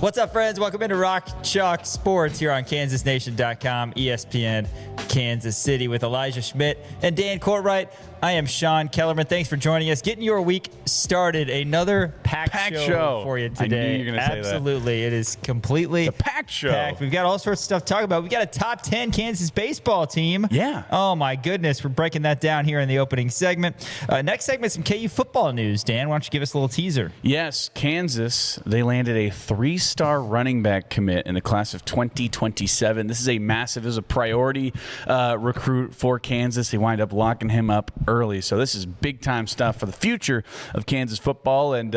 What's up, friends? Welcome into Rock Chalk Sports here on KansasNation.com, ESPN Kansas City with Elijah Schmidt and Dan Courtwright. I am Sean Kellerman. Thanks for joining us. Getting your week started. Another packed show for you today. I knew you were going to say that. Absolutely. It is completely a packed show. Packed. We've got all sorts of stuff to talk about. We've got a top 10 Kansas baseball team. Yeah. Oh, my goodness. We're breaking that down here in the opening segment. Next segment, some KU football news. Dan, why don't you give us a little teaser? Yes, Kansas, they landed a 3-star running back commit in the class of 2027. This is a priority recruit for Kansas. They wind up locking him up early. So this is big-time stuff for the future of Kansas football and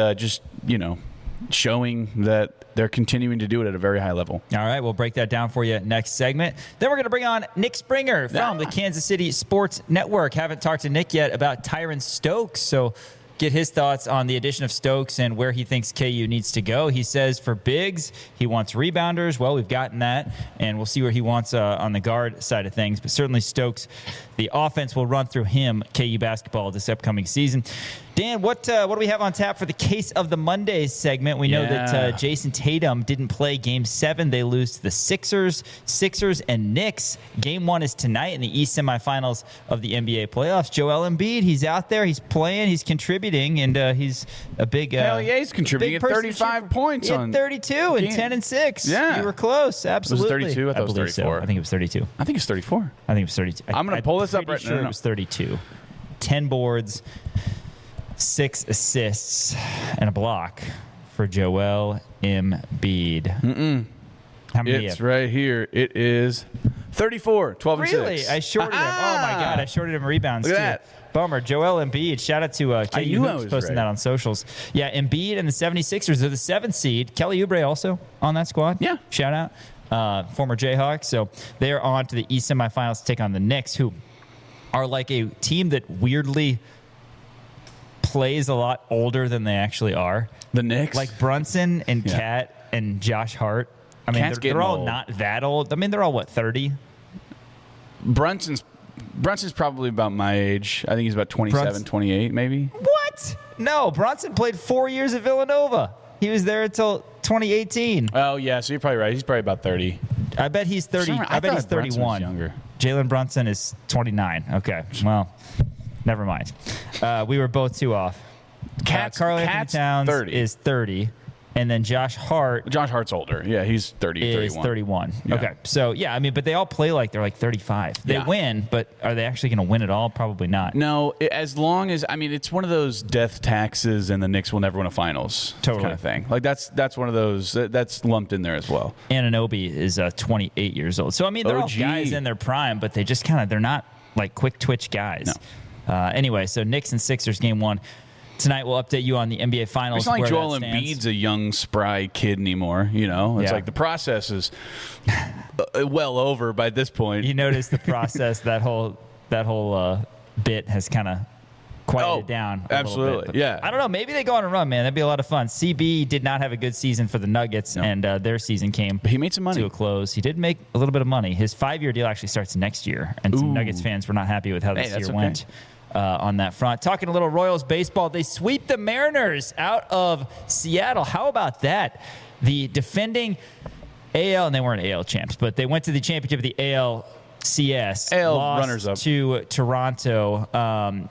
showing that they're continuing to do it at a very high level. All right, we'll break that down for you next segment. Then we're going to bring on Nick Springer from the Kansas City Sports Network. Haven't talked to Nick yet about Tyron Stokes, so get his thoughts on the addition of Stokes and where he thinks KU needs to go. He says for bigs, he wants rebounders. Well, we've gotten that, and we'll see where he wants on the guard side of things. But certainly Stokes, the offense will run through him, KU basketball, this upcoming season. Dan, what do we have on tap for the Case of the Mondays segment? We know that Jason Tatum didn't play Game 7. They lose to the Sixers and Knicks. Game 1 is tonight in the East semifinals of the NBA playoffs. Joel Embiid, he's out there. He's playing. He's contributing, and he's a big hell yeah, he's contributing at 35 points. He had 32 and 10 and 6. Yeah. You were close. Absolutely. Was it 32? I thought it was 34. So. I think it was 32. I think it's 34. I think it was 32. I'm going to pull this up right now. It was 32. 10 boards. 6 assists and a block for Joel Embiid. How many? It's right here. It is 34, 12 and 6. Really? I shorted him. Oh, my God. I shorted him rebounds, Look too. at that. Bummer. Joel Embiid. Shout out to KU Hoops posting that on socials. Yeah, Embiid and the 76ers are the 7th seed. Kelly Oubre also on that squad. Yeah. Shout out. Former Jayhawk. So they are on to the East semifinals to take on the Knicks, who are like a team that weirdly plays a lot older than they actually are. The Knicks? Like Brunson and Cat and Josh Hart. I mean, they're all old. not that old. I mean, they're all, what, 30? Brunson's probably about my age. I think he's about 27, 28 maybe. What? No, Brunson played 4 years at Villanova. He was there until 2018. Oh, yeah, so you're probably right. He's probably about 30. I bet he's 30. I bet he's 31. Younger. Jalen Brunson is 29. Okay, well, never mind. We were both too off. Karl Anthony Towns 30. is 30. And then Josh Hart's older. Yeah, he's 30, is 31. Yeah. Okay. So, yeah, I mean, but they all play like they're like 35. They win, but are they actually going to win it all? Probably not. No, as long as, I mean, it's one of those death taxes and the Knicks will never win a finals kind of thing. Like, that's one of those, that's lumped in there as well. Anunoby is 28 years old. So, I mean, they're all guys in their prime, but they just they're not like quick twitch guys. No. Anyway, so Knicks and Sixers game 1. Tonight we'll update you on the NBA Finals. It's not like Joel Embiid's a young, spry kid anymore. You know, it's like the process is well over by this point. You notice the process that whole bit has kind of quieted down. Absolutely, yeah. I don't know. Maybe they go on a run, man. That'd be a lot of fun. CB did not have a good season for the Nuggets, and their season came. But he made some money to a close. He did make a little bit of money. His 5-year deal actually starts next year, and some Nuggets fans were not happy with how this year went. On that front. Talking a little Royals baseball, they sweep the Mariners out of Seattle. How about that? The defending AL, and they weren't AL champs, but they went to the championship of the ALCS. AL runners-up. To Toronto.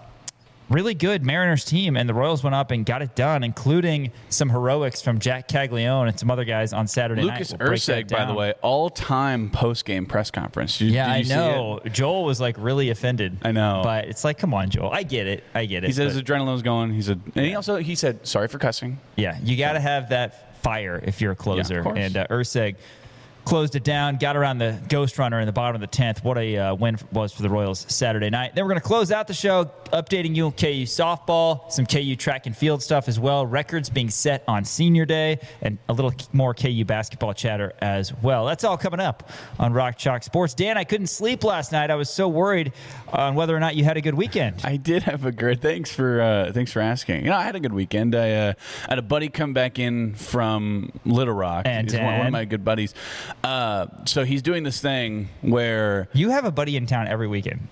Really good Mariners team, and the Royals went up and got it done, including some heroics from Jack Caglione and some other guys on Saturday night. Lucas Erceg, by the way, all-time post-game press conference. Did I you know. See it? Joel was like really offended. I know, but it's like, come on, Joel. I get it. He said his adrenaline was going. He said sorry for cussing. Yeah, you got to have that fire if you're a closer. Yeah, of course. And Erceg closed it down, got around the ghost runner in the bottom of the 10th. What a win was for the Royals Saturday night. Then we're going to close out the show, updating you on KU softball, some KU track and field stuff as well, records being set on Senior Day, and a little more KU basketball chatter as well. That's all coming up on Rock Chalk Sports. Dan, I couldn't sleep last night. I was so worried on whether or not you had a good weekend. I did have a great. Thanks for asking. I had a good weekend. I had a buddy come back in from Little Rock. He's one of my good buddies. So he's doing this thing where you have a buddy in town every weekend.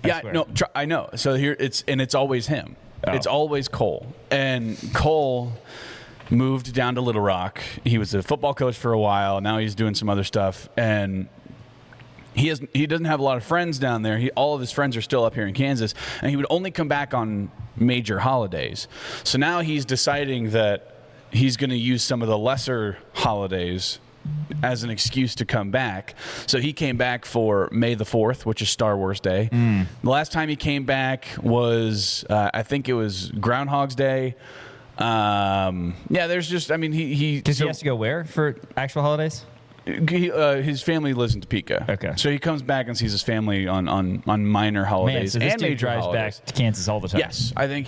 I know. So here it's always him. It's always Cole. And Cole moved down to Little Rock. He was a football coach for a while. Now he's doing some other stuff, and he doesn't have a lot of friends down there. All of his friends are still up here in Kansas, and he would only come back on major holidays. So now he's deciding that he's going to use some of the lesser holidays as an excuse to come back. So he came back for May the 4th, which is Star Wars Day. The last time he came back was, I think it was Groundhog's Day. There's just, I mean, he Does he has to go where for actual holidays? His family lives in Topeka. Okay. So he comes back and sees his family on minor holidays Man, so this and dude major drives holidays. back to Kansas all the time. Yes, I think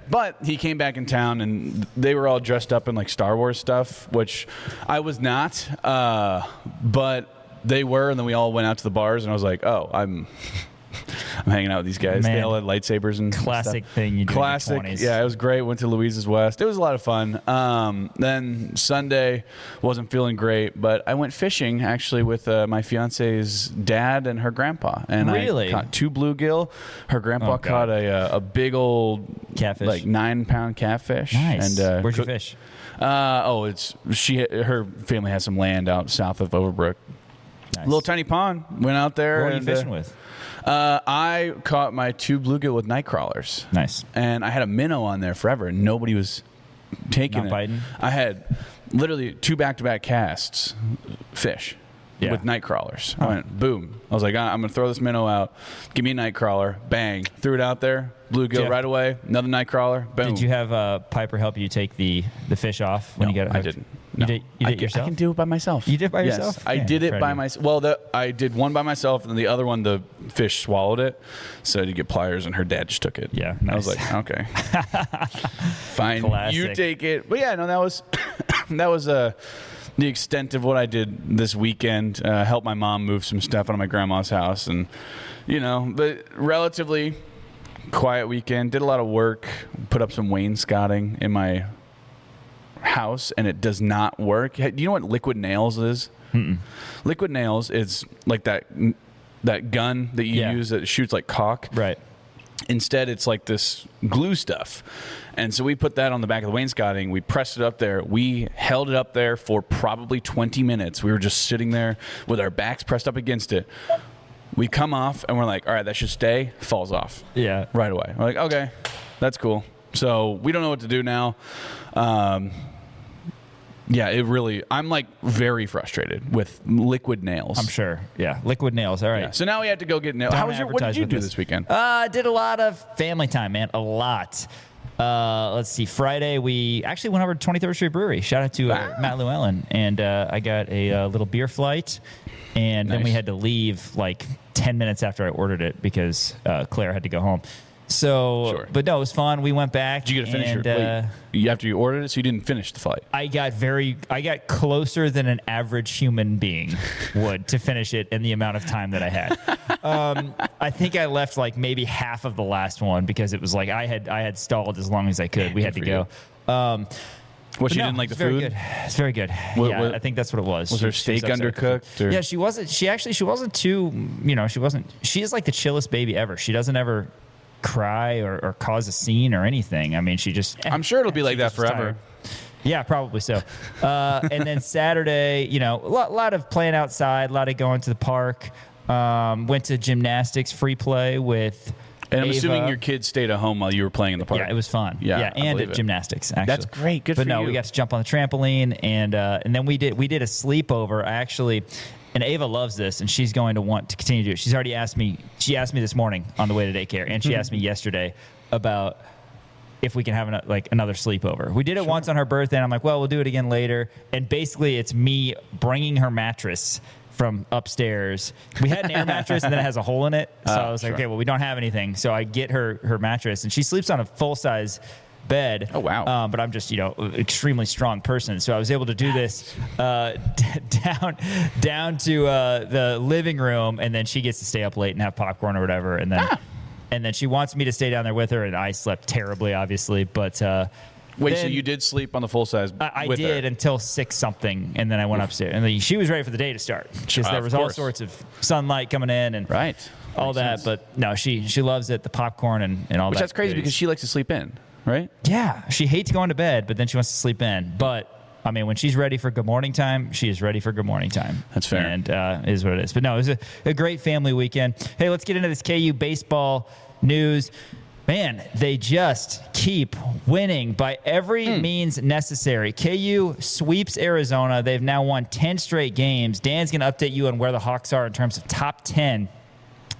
but he came back in town and they were all dressed up in like Star Wars stuff, which I was not, but they were, and then we all went out to the bars, and I was like, oh, I'm hanging out with these guys. Man. They all had lightsabers and Classic stuff. thing you do Classic. in your 20s. Yeah, it was great. Went to Louise's West. It was a lot of fun. Then Sunday wasn't feeling great, but I went fishing actually with my fiance's dad and her grandpa. And Really? I caught 2 bluegill. Her grandpa Oh, God. caught a big old Catfish. like 9-pound catfish. Nice. And Where'd you fish? Her family has some land out south of Overbrook. Nice. Little tiny pond. Went out there. What were you and, fishing with? I caught my 2 bluegill with night crawlers. Nice. And I had a minnow on there forever, and nobody was taking Not it. biting? I had literally 2 back-to-back casts, fish, Yeah. with night crawlers. I went, boom. I was like, I'm going to throw this minnow out. Give me a night crawler. Bang. Threw it out there. Bluegill Yeah. right away. Another night crawler. Boom. Did you have Piper help you take the fish off when No, you got it? I hooked? didn't. You No. did it yourself? I can do it by myself. You did it by Yes, yourself? I Yeah, did it proud by of you. myself. Well, I did one by myself, and then the other one, the fish swallowed it. So I had to get pliers, and her dad just took it. Yeah, I was nice. like, okay, fine, you Classic. take it. But yeah, no, that was the extent of what I did this weekend. Helped my mom move some stuff out of my grandma's house, and but relatively quiet weekend. Did a lot of work. Put up some wainscoting in my house, and it does not work. Do you know what liquid nails is? Mm-mm. Liquid nails is like that gun that you Yeah. use that shoots like caulk. Right. Instead, it's like this glue stuff. And so we put that on the back of the wainscoting. We pressed it up there. We held it up there for probably 20 minutes. We were just sitting there with our backs pressed up against it. We come off, and we're like, all right, that should stay. Falls off Yeah. right away. We're like, okay, that's cool. So we don't know what to do now. I'm like very frustrated with liquid nails. I'm sure. Yeah. Liquid nails. All right. Yeah. So now we had to go get nails. Don't What did advertise you with do this. this weekend? Did a lot of family time, man. A lot. Let's see. Friday, we actually went over to 23rd Street Brewery. Shout out to Matt Llewellyn. And I got a little beer flight. And then we Nice. had to leave like 10 minutes after I ordered it because Claire had to go home. So, Sure. but no, it was fun. We went back. Did you get to finish and, after you ordered it, so you didn't finish the flight? I got closer than an average human being would to finish it in the amount of time that I had. I think I left like maybe half of the last one because it was like I had stalled as long as I could. We had to Good go. What, she No, didn't like the it's very food? good. It's very good. What- I think that's what it was. Was her steak upset with the food. undercooked? Or? Yeah, she wasn't. She wasn't too. She is like the chillest baby ever. She doesn't ever cry or cause a scene or anything. I mean, she just. I'm sure it'll be like she that just was forever. tired. Yeah, probably so. And then Saturday, a lot of playing outside, a lot of going to the park. Went to gymnastics free play with. And I'm Ava. assuming your kids stayed at home while you were playing in the park. Yeah, it was fun. Yeah, I and believe at it. gymnastics. Actually, That's great. Good but for no, you. we got to jump on the trampoline, and then we did a sleepover. And Ava loves this, and she's going to want to continue to do it. She's already asked me. She asked me this morning on the way to daycare, and she asked me yesterday about if we can have another sleepover. We did it once on her birthday, and I'm like, well, we'll do it again later. And basically, it's me bringing her mattress from upstairs. We had an air mattress, and then it has a hole in it. So I was like, sure. okay, well, we don't have anything. So I get her mattress, and she sleeps on a full-size bed. Oh, wow. But I'm just, extremely strong person. So I was able to do this down to the living room, and then she gets to stay up late and have popcorn or whatever. And then and then she wants me to stay down there with her, and I slept terribly, obviously. But Wait, so then- you did sleep on the full size? I with did her. until 6 something, and then I went upstairs. And then she was ready for the day to start because there Of was all course. sorts of sunlight coming in and Right. all Makes that. sense. But no, she loves it, the popcorn and all Which that. that's crazy goodies. because she likes to sleep in. right? Yeah, she hates going to bed, but then she wants to sleep in. But I mean, when she's ready for good morning time, she is ready for good morning time. That's fair. And is what it is. But no, it was a great family weekend. Hey, let's get into this KU baseball news. Man, they just keep winning by every means necessary. KU sweeps Arizona. They've now won 10 straight games. Dan's going to update you on where the Hawks are in terms of top 10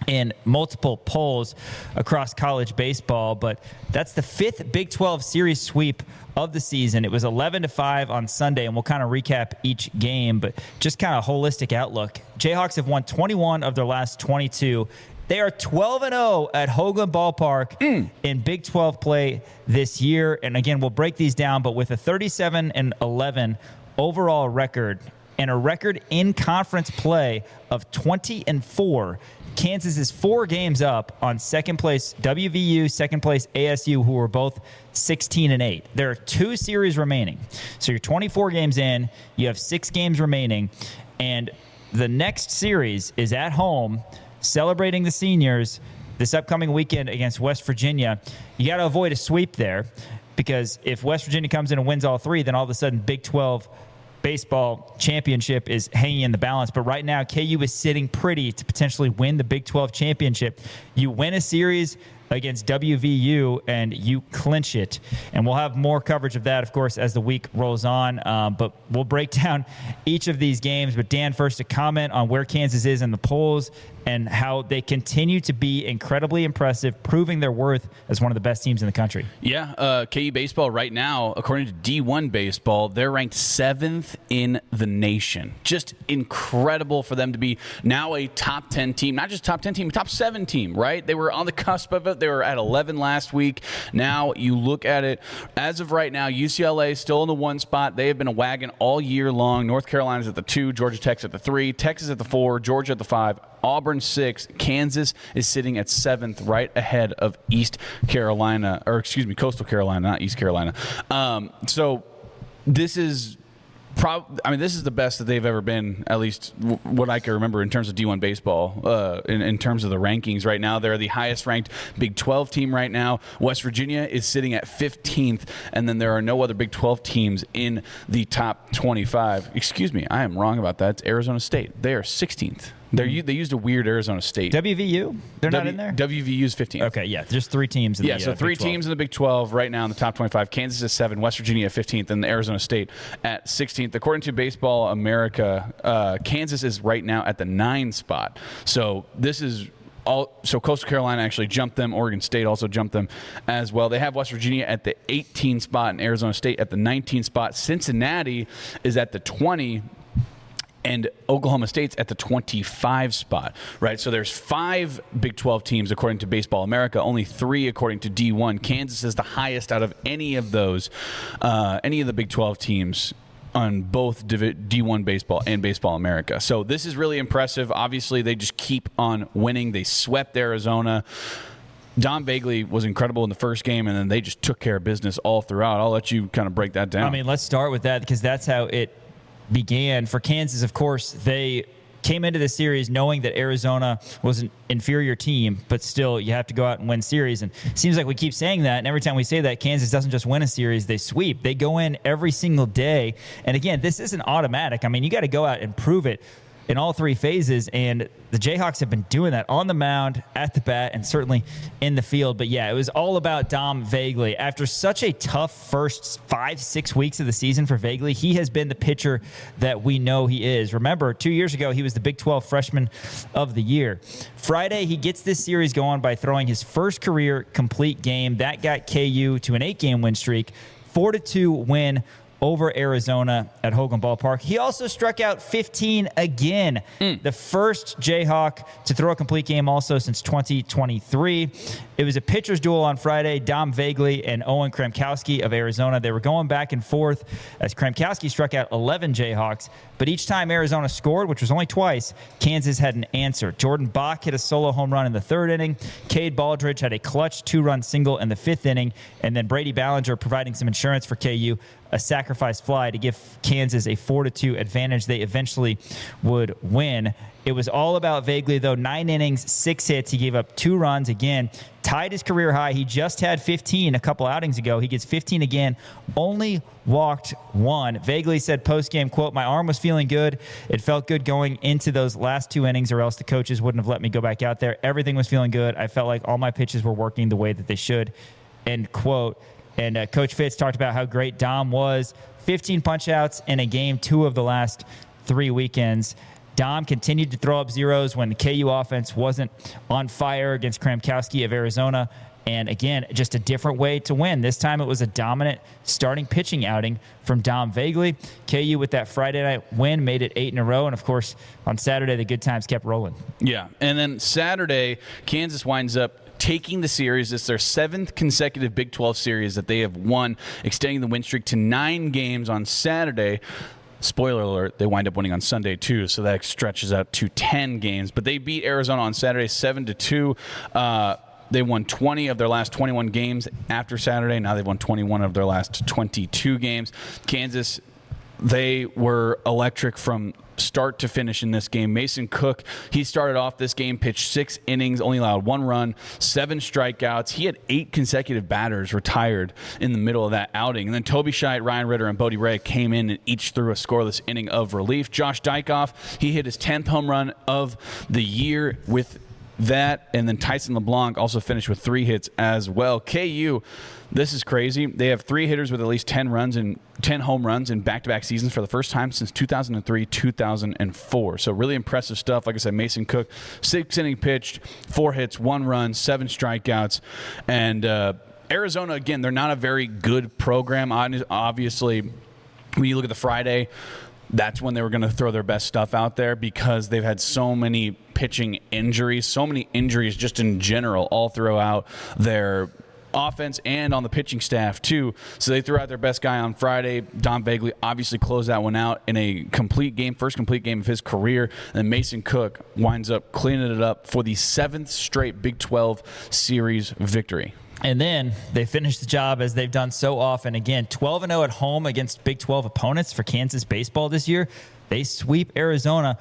in multiple polls across college baseball, but that's the 5th Big 12 series sweep of the season. It was 11-5 on Sunday, and we'll kind of recap each game, but just kind of holistic outlook. Jayhawks have won 21 of their last 22. They are 12-0 at Hoagland Ballpark in Big 12 play this year. And again, we'll break these down, but with a 37-11 overall record and a record in conference play of 20-4, Kansas is 4 games up on second place WVU, second place ASU, who are both 16-8. There are 2 series remaining. So you're 24 games in, you have 6 games remaining, and the next series is at home, celebrating the seniors this upcoming weekend against West Virginia. You got to avoid a sweep there, because if West Virginia comes in and wins all 3, then all of a sudden Big 12 baseball championship is hanging in the balance. But right now, KU is sitting pretty to potentially win the Big 12 championship. You win a series against WVU and you clinch it. And we'll have more coverage of that, of course, as the week rolls on. But we'll break down each of these games. But Dan, first, a comment on where Kansas is in the polls and how they continue to be incredibly impressive, proving their worth as one of the best teams in the country. Yeah, KU baseball right now, according to D1 baseball, they're ranked 7th in the nation. Just incredible for them to be now a top 10 team, not just top 10 team, top 7 team, right? They were on the cusp of it. They were at 11 last week. Now you look at it, as of right now, UCLA is still in the 1 spot. They have been a wagon all year long. North Carolina's at the 2, Georgia Tech's at the 3, Texas at the 4, Georgia at the 5, Auburn 6, Kansas is sitting at 7th, right ahead of East Carolina, or excuse me, Coastal Carolina, not East Carolina. So this is this is the best that they've ever been, at least what I can remember in terms of D1 baseball. In terms of the rankings right now, they're the highest ranked Big 12 team right now. West Virginia is sitting at 15th, and then there are no other Big 12 teams in the top 25. Excuse me, I am wrong about that. It's Arizona State. They are 16th. They used a weird Arizona State. WVU? They're not in there? WVU's 15th. Okay, yeah, just 3 teams in the so 3 Big 12. teams in the Big 12 right now in the top 25. Kansas is 7, West Virginia at 15th, and Arizona State at 16th. According to Baseball America, Kansas is right now at the 9 spot. So this is so Coastal Carolina actually jumped them. Oregon State also jumped them as well. They have West Virginia at the 18 spot and Arizona State at the 19 spot. Cincinnati is at the 20. And Oklahoma State's at the 25 spot, right? So there's 5 Big 12 teams according to Baseball America, only 3 according to D1. Kansas is the highest out of any of those, any of the Big 12 teams on both D1 baseball and Baseball America. So this is really impressive. Obviously, they just keep on winning. They swept Arizona. Dom Bagley was incredible in the first game, and then they just took care of business all throughout. I'll let you kind of break that down. I mean, let's start with that because that's how it began. For Kansas, of course, they came into the series knowing that Arizona was an inferior team, but still you have to go out and win series. And it seems like we keep saying that, and every time we say that, Kansas doesn't just win a series, they sweep. They go in every single day. And again, this isn't automatic. I mean, you got to go out and prove it in all 3 phases, and the Jayhawks have been doing that on the mound, at the bat, and certainly in the field. But yeah, it was all about Dom Vagley. After such a tough first 5-6 weeks of the season for Vagley, he has been the pitcher that we know he is. Remember, 2 years ago, he was the Big 12 Freshman of the Year. Friday, he gets this series going by throwing his first career complete game. That got KU to an 8-game win streak, 4-2 win over Arizona at Hoagland Ballpark. He also struck out 15 again. The first Jayhawk to throw a complete game also since 2023. It was a pitcher's duel on Friday. Dom Vagley and Owen Kramkowski of Arizona. They were going back and forth as Kramkowski struck out 11 Jayhawks. But each time Arizona scored, which was only twice, Kansas had an answer. Jordan Bach hit a solo home run in the 3rd inning. Cade Baldridge had a clutch 2-run single in the 5th inning. And then Brady Ballinger providing some insurance for KU a sacrifice fly to give Kansas a 4-2 advantage. They eventually would win. It was all about Vagley, though. 9 innings, 6 hits. He gave up 2 runs. Again, tied his career high. He just had 15 a couple outings ago. He gets 15 again, only walked 1. Vagley said post-game, quote, "My arm was feeling good. It felt good going into those last 2 innings, or else the coaches wouldn't have let me go back out there. Everything was feeling good. I felt like all my pitches were working the way that they should," end quote. And Coach Fitz talked about how great Dom was. 15 punch-outs in a game 2 of the last 3 weekends. Dom continued to throw up zeros when the KU offense wasn't on fire against Kramkowski of Arizona. And again, just a different way to win. This time it was a dominant starting pitching outing from Dom Vagley. KU with that Friday night win made it 8 in a row. And of course, on Saturday, the good times kept rolling. Yeah. And then Saturday, Kansas winds up taking the series. It's their 7th consecutive Big 12 series that they have won, extending the win streak to 9 games on Saturday. Spoiler alert, they wind up winning on Sunday, too, so that stretches out to 10 games. But they beat Arizona on Saturday 7-2. They won 20 of their last 21 games after Saturday. Now they've won 21 of their last 22 games. Kansas, they were electric from start to finish in this game. Mason Cook, he started off this game, pitched 6 innings, only allowed 1 run, 7 strikeouts. He had 8 consecutive batters retired in the middle of that outing. And then Toby Scheidt, Ryan Ritter, and Bodie Ray came in and each threw a scoreless inning of relief. Josh Dykoff, he hit his 10th home run of the year with that. And then Tyson LeBlanc also finished with 3 hits as well. KU, this is crazy. They have 3 hitters with at least 10 home runs in back-to-back seasons for the first time since 2003, 2004. So really impressive stuff. Like I said, Mason Cook, 6 innings pitched, 4 hits, 1 run, 7 strikeouts. And Arizona, again, they're not a very good program. Obviously, when you look at the Friday, that's when they were going to throw their best stuff out there because they've had so many pitching injuries, so many injuries just in general all throughout their offense and on the pitching staff too. So they threw out their best guy on Friday. Dom Vagley obviously closed that one out in a complete game, first complete game of his career. And then Mason Cook winds up cleaning it up for the 7th straight Big 12 series victory. And then they finished the job as they've done so often. Again, 12-0 at home against Big 12 opponents for Kansas baseball this year. They sweep Arizona.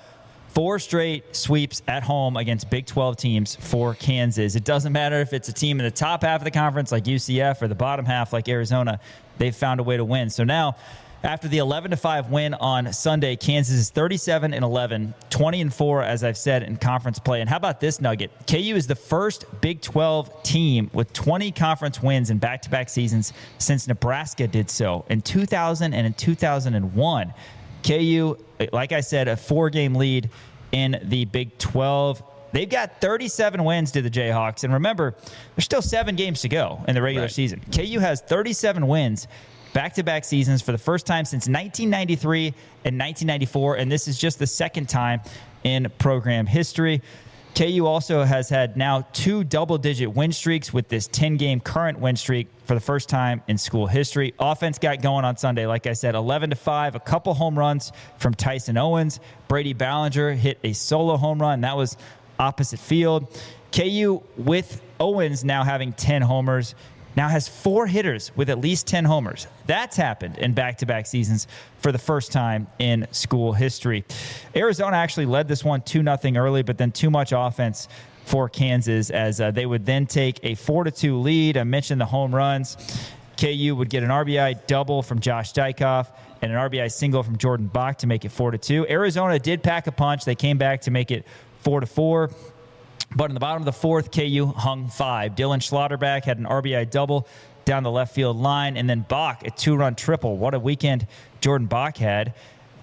4 straight sweeps at home against Big 12 teams for Kansas. It doesn't matter if it's a team in the top half of the conference like UCF or the bottom half like Arizona. They've found a way to win. So now, after the 11-5 win on Sunday, Kansas is 37-11, 20-4, as I've said, in conference play. And how about this nugget? KU is the first Big 12 team with 20 conference wins in back-to-back seasons since Nebraska did so in 2000 and in 2001. KU, like I said, a 4-game lead in the Big 12. They've got 37 wins to the Jayhawks. And remember, there's still 7 games to go in the regular season. KU has 37 wins back-to-back seasons for the first time since 1993 and 1994, and this is just the second time in program history. KU also has had now 2 double-digit win streaks with this 10-game current win streak for the first time in school history. Offense got going on Sunday, like I said, 11-5, a couple home runs from Tyson Owens. Brady Ballinger hit a solo home run. That was opposite field. KU, with Owens now having 10 homers, now has 4 hitters with at least 10 homers. That's happened in back-to-back seasons for the first time in school history. Arizona actually led this one 2-0 early, but then too much offense for Kansas as they would then take a 4-2 lead. I mentioned the home runs. KU would get an RBI double from Josh Dykoff and an RBI single from Jordan Bach to make it 4-2. Arizona did pack a punch. They came back to make it 4-4. But in the bottom of the 4th, KU hung 5. Dylan Schlotterbeck had an RBI double down the left field line, and then Bach, a 2-run triple. What a weekend Jordan Bach had.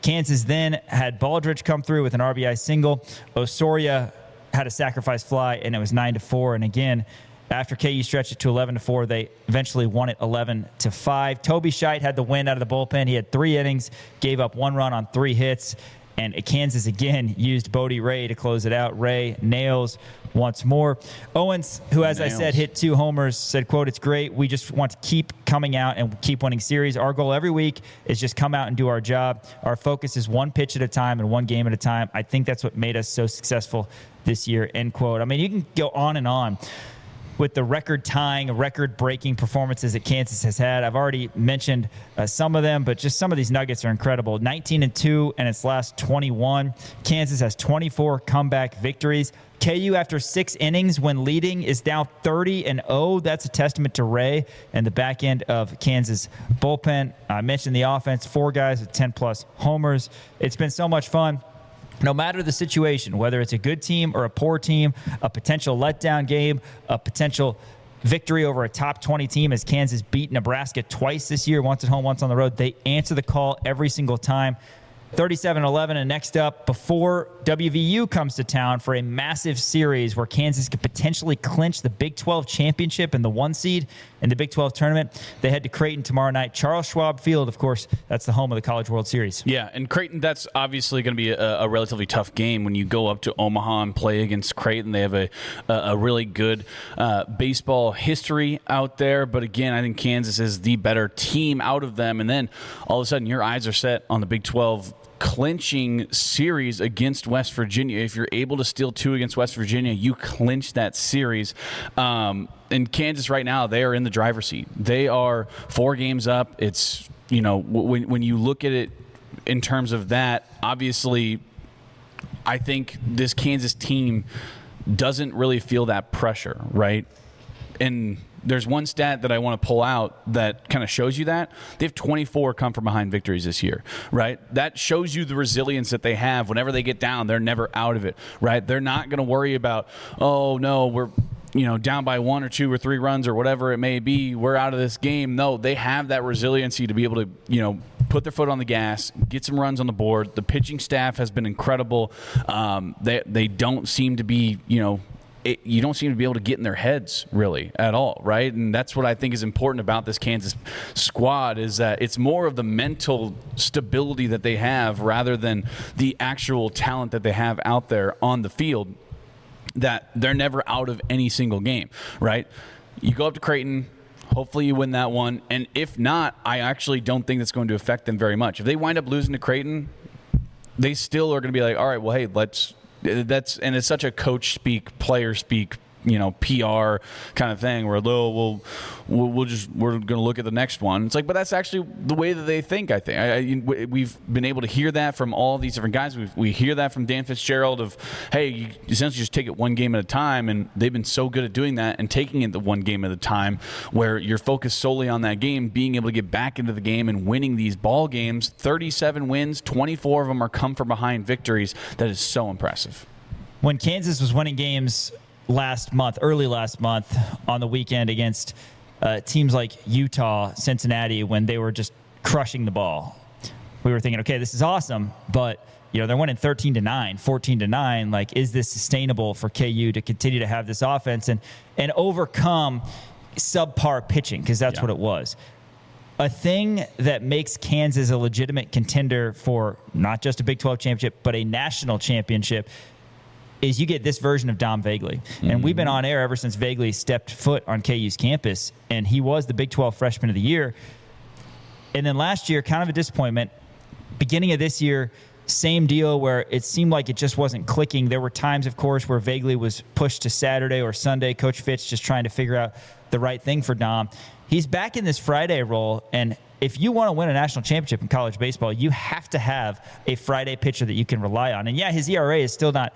Kansas then had Baldridge come through with an RBI single. Osoria had a sacrifice fly, and it was 9-4. And again, after KU stretched it to 11-4, they eventually won it 11-5. Toby Scheidt had the win out of the bullpen. He had 3 innings, gave up 1 run on 3 hits. And Kansas, again, used Bodie Ray to close it out. Ray nails once more. Owens, who, as I said, hit 2 homers, said, quote, "It's great. We just want to keep coming out and keep winning series. Our goal every week is just come out and do our job. Our focus is 1 pitch at a time and 1 game at a time. I think that's what made us so successful this year," end quote. I mean, you can go on and on. with the record-tying, record-breaking performances that Kansas has had. I've already mentioned some of them, but just some of these nuggets are incredible. 19-2 in its last 21. Kansas has 24 comeback victories. KU, after 6 innings when leading, is now 30-0. That's a testament to Ray and the back end of Kansas bullpen. I mentioned the offense, 4 guys with 10-plus homers. It's been so much fun. No matter the situation, whether it's a good team or a poor team, a potential letdown game, a potential victory over a top 20 team, as Kansas beat Nebraska twice this year, once at home, once on the road, they answer the call every single time. 37-11, and next up, before WVU comes to town for a massive series where Kansas could potentially clinch the Big 12 championship and the 1 seed in the Big 12 tournament, they head to Creighton tomorrow night. Charles Schwab Field, of course, that's the home of the College World Series. Yeah, and Creighton, that's obviously going to be a relatively tough game when you go up to Omaha and play against Creighton. They have a really good baseball history out there, but again, I think Kansas is the better team out of them, and then all of a sudden your eyes are set on the Big 12 clinching series against West Virginia. If you're able to steal 2 against West Virginia, you clinch that series. And Kansas right now, they are in the driver's seat. They are 4 games up. It's, when you look at it in terms of that, obviously, I think this Kansas team doesn't really feel that pressure, right? And there's one stat that I want to pull out that kind of shows you that. They have 24 come-from-behind victories this year, right? That shows you the resilience that they have. Whenever they get down, they're never out of it, right? They're not going to worry about, oh, no, we're down by 1 or 2 or 3 runs or whatever it may be. We're out of this game. No, they have that resiliency to be able to, put their foot on the gas, get some runs on the board. The pitching staff has been incredible. They don't seem to be, you don't seem to be able to get in their heads really at all, right? And that's what I think is important about this Kansas squad, is that it's more of the mental stability that they have rather than the actual talent that they have out there on the field, that they're never out of any single game, right? You go up to Creighton, hopefully you win that one, and if not, I actually don't think that's going to affect them very much. If they wind up losing to Creighton, they still are going to be like, all right, well, hey, and it's such a coach speak, player speak, PR kind of thing where we're going to look at the next one. It's like, but that's actually the way that they think. I think we've been able to hear that from all these different guys. We hear that from Dan Fitzgerald of, hey, you essentially just take it one game at a time, and they've been so good at doing that and taking it the one game at a time, where you're focused solely on that game, being able to get back into the game and winning these ball games. 37 wins, 24 of them are come from behind victories. That is so impressive. When Kansas was winning games early last month on the weekend against teams like Utah, Cincinnati, when they were just crushing the ball, we were thinking, okay, this is awesome, but they're winning 13-9, 14-9. Like, is this sustainable for KU to continue to have this offense and overcome subpar pitching? Because that's what it was. A thing that makes Kansas a legitimate contender for not just a Big 12 championship, but a national championship is you get this version of Dom Vagley. And we've been on air ever since Vagley stepped foot on KU's campus, and he was the Big 12 Freshman of the Year. And then last year, kind of a disappointment. Beginning of this year, same deal where it seemed like it just wasn't clicking. There were times, of course, where Vagley was pushed to Saturday or Sunday. Coach Fitz just trying to figure out the right thing for Dom. He's back in this Friday role, and if you want to win a national championship in college baseball, you have to have a Friday pitcher that you can rely on. And yeah, his ERA is still not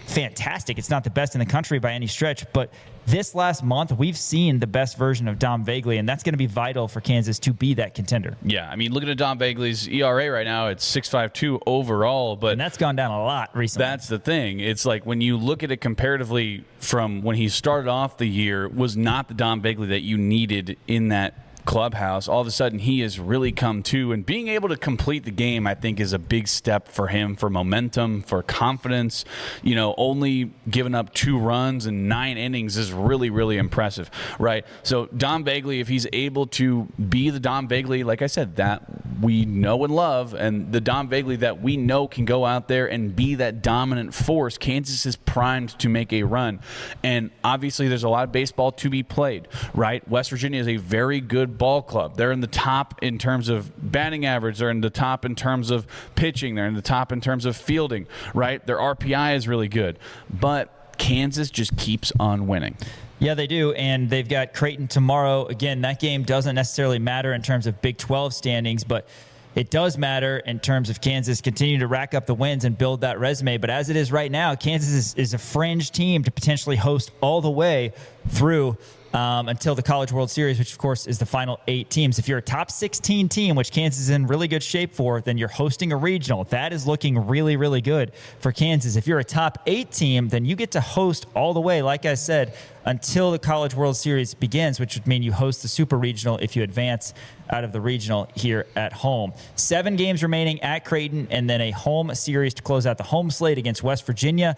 fantastic. It's not the best in the country by any stretch, but this last month we've seen the best version of Dom Vagley, and that's going to be vital for Kansas to be that contender. Yeah, I mean, looking at Dom Vagley's ERA right now, it's 6.52 overall, but and that's gone down a lot recently. That's the thing. It's like when you look at it comparatively from when he started off the year, was not the Dom Vagley that you needed in that clubhouse. All of a sudden he has really come to, and being able to complete the game, I think, is a big step for him, for momentum, for confidence. Only giving up 2 runs in 9 innings is really, really impressive, right? So Dom Vagley, if he's able to be the Dom Vagley, like I said, that we know and love, and the Dom Vagley that we know can go out there and be that dominant force, Kansas is primed to make a run. And obviously there's a lot of baseball to be played, right? West Virginia is a very good ball club. They're in the top in terms of batting average. They're in the top in terms of pitching. They're in the top in terms of fielding, right? Their RPI is really good. But Kansas just keeps on winning. Yeah, they do, and they've got Creighton tomorrow. Again, that game doesn't necessarily matter in terms of Big 12 standings, but it does matter in terms of Kansas continuing to rack up the wins and build that resume. But as it is right now, Kansas is a fringe team to potentially host all the way through until the College World Series, which, of course, is the final 8 teams. If you're a top 16 team, which Kansas is in really good shape for, then you're hosting a regional. That is looking really, really good for Kansas. If you're a top 8 team, then you get to host all the way, like I said, until the College World Series begins, which would mean you host the Super Regional if you advance out of the regional here at home. 7 games remaining at Creighton, and then a home series to close out the home slate against West Virginia,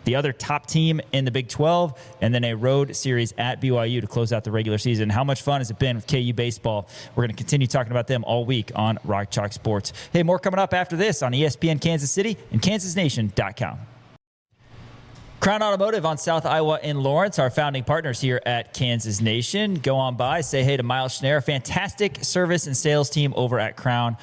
the other top team in the Big 12, and then a road series at BYU to close out the regular season. How much fun has it been with KU baseball? We're going to continue talking about them all week on Rock Chalk Sports. Hey, more coming up after this on ESPN Kansas City and KansasNation.com. Crown Automotive on South Iowa in Lawrence, our founding partners here at Kansas Nation. Go on by, say hey to Miles Schneider. Fantastic service and sales team over at Crown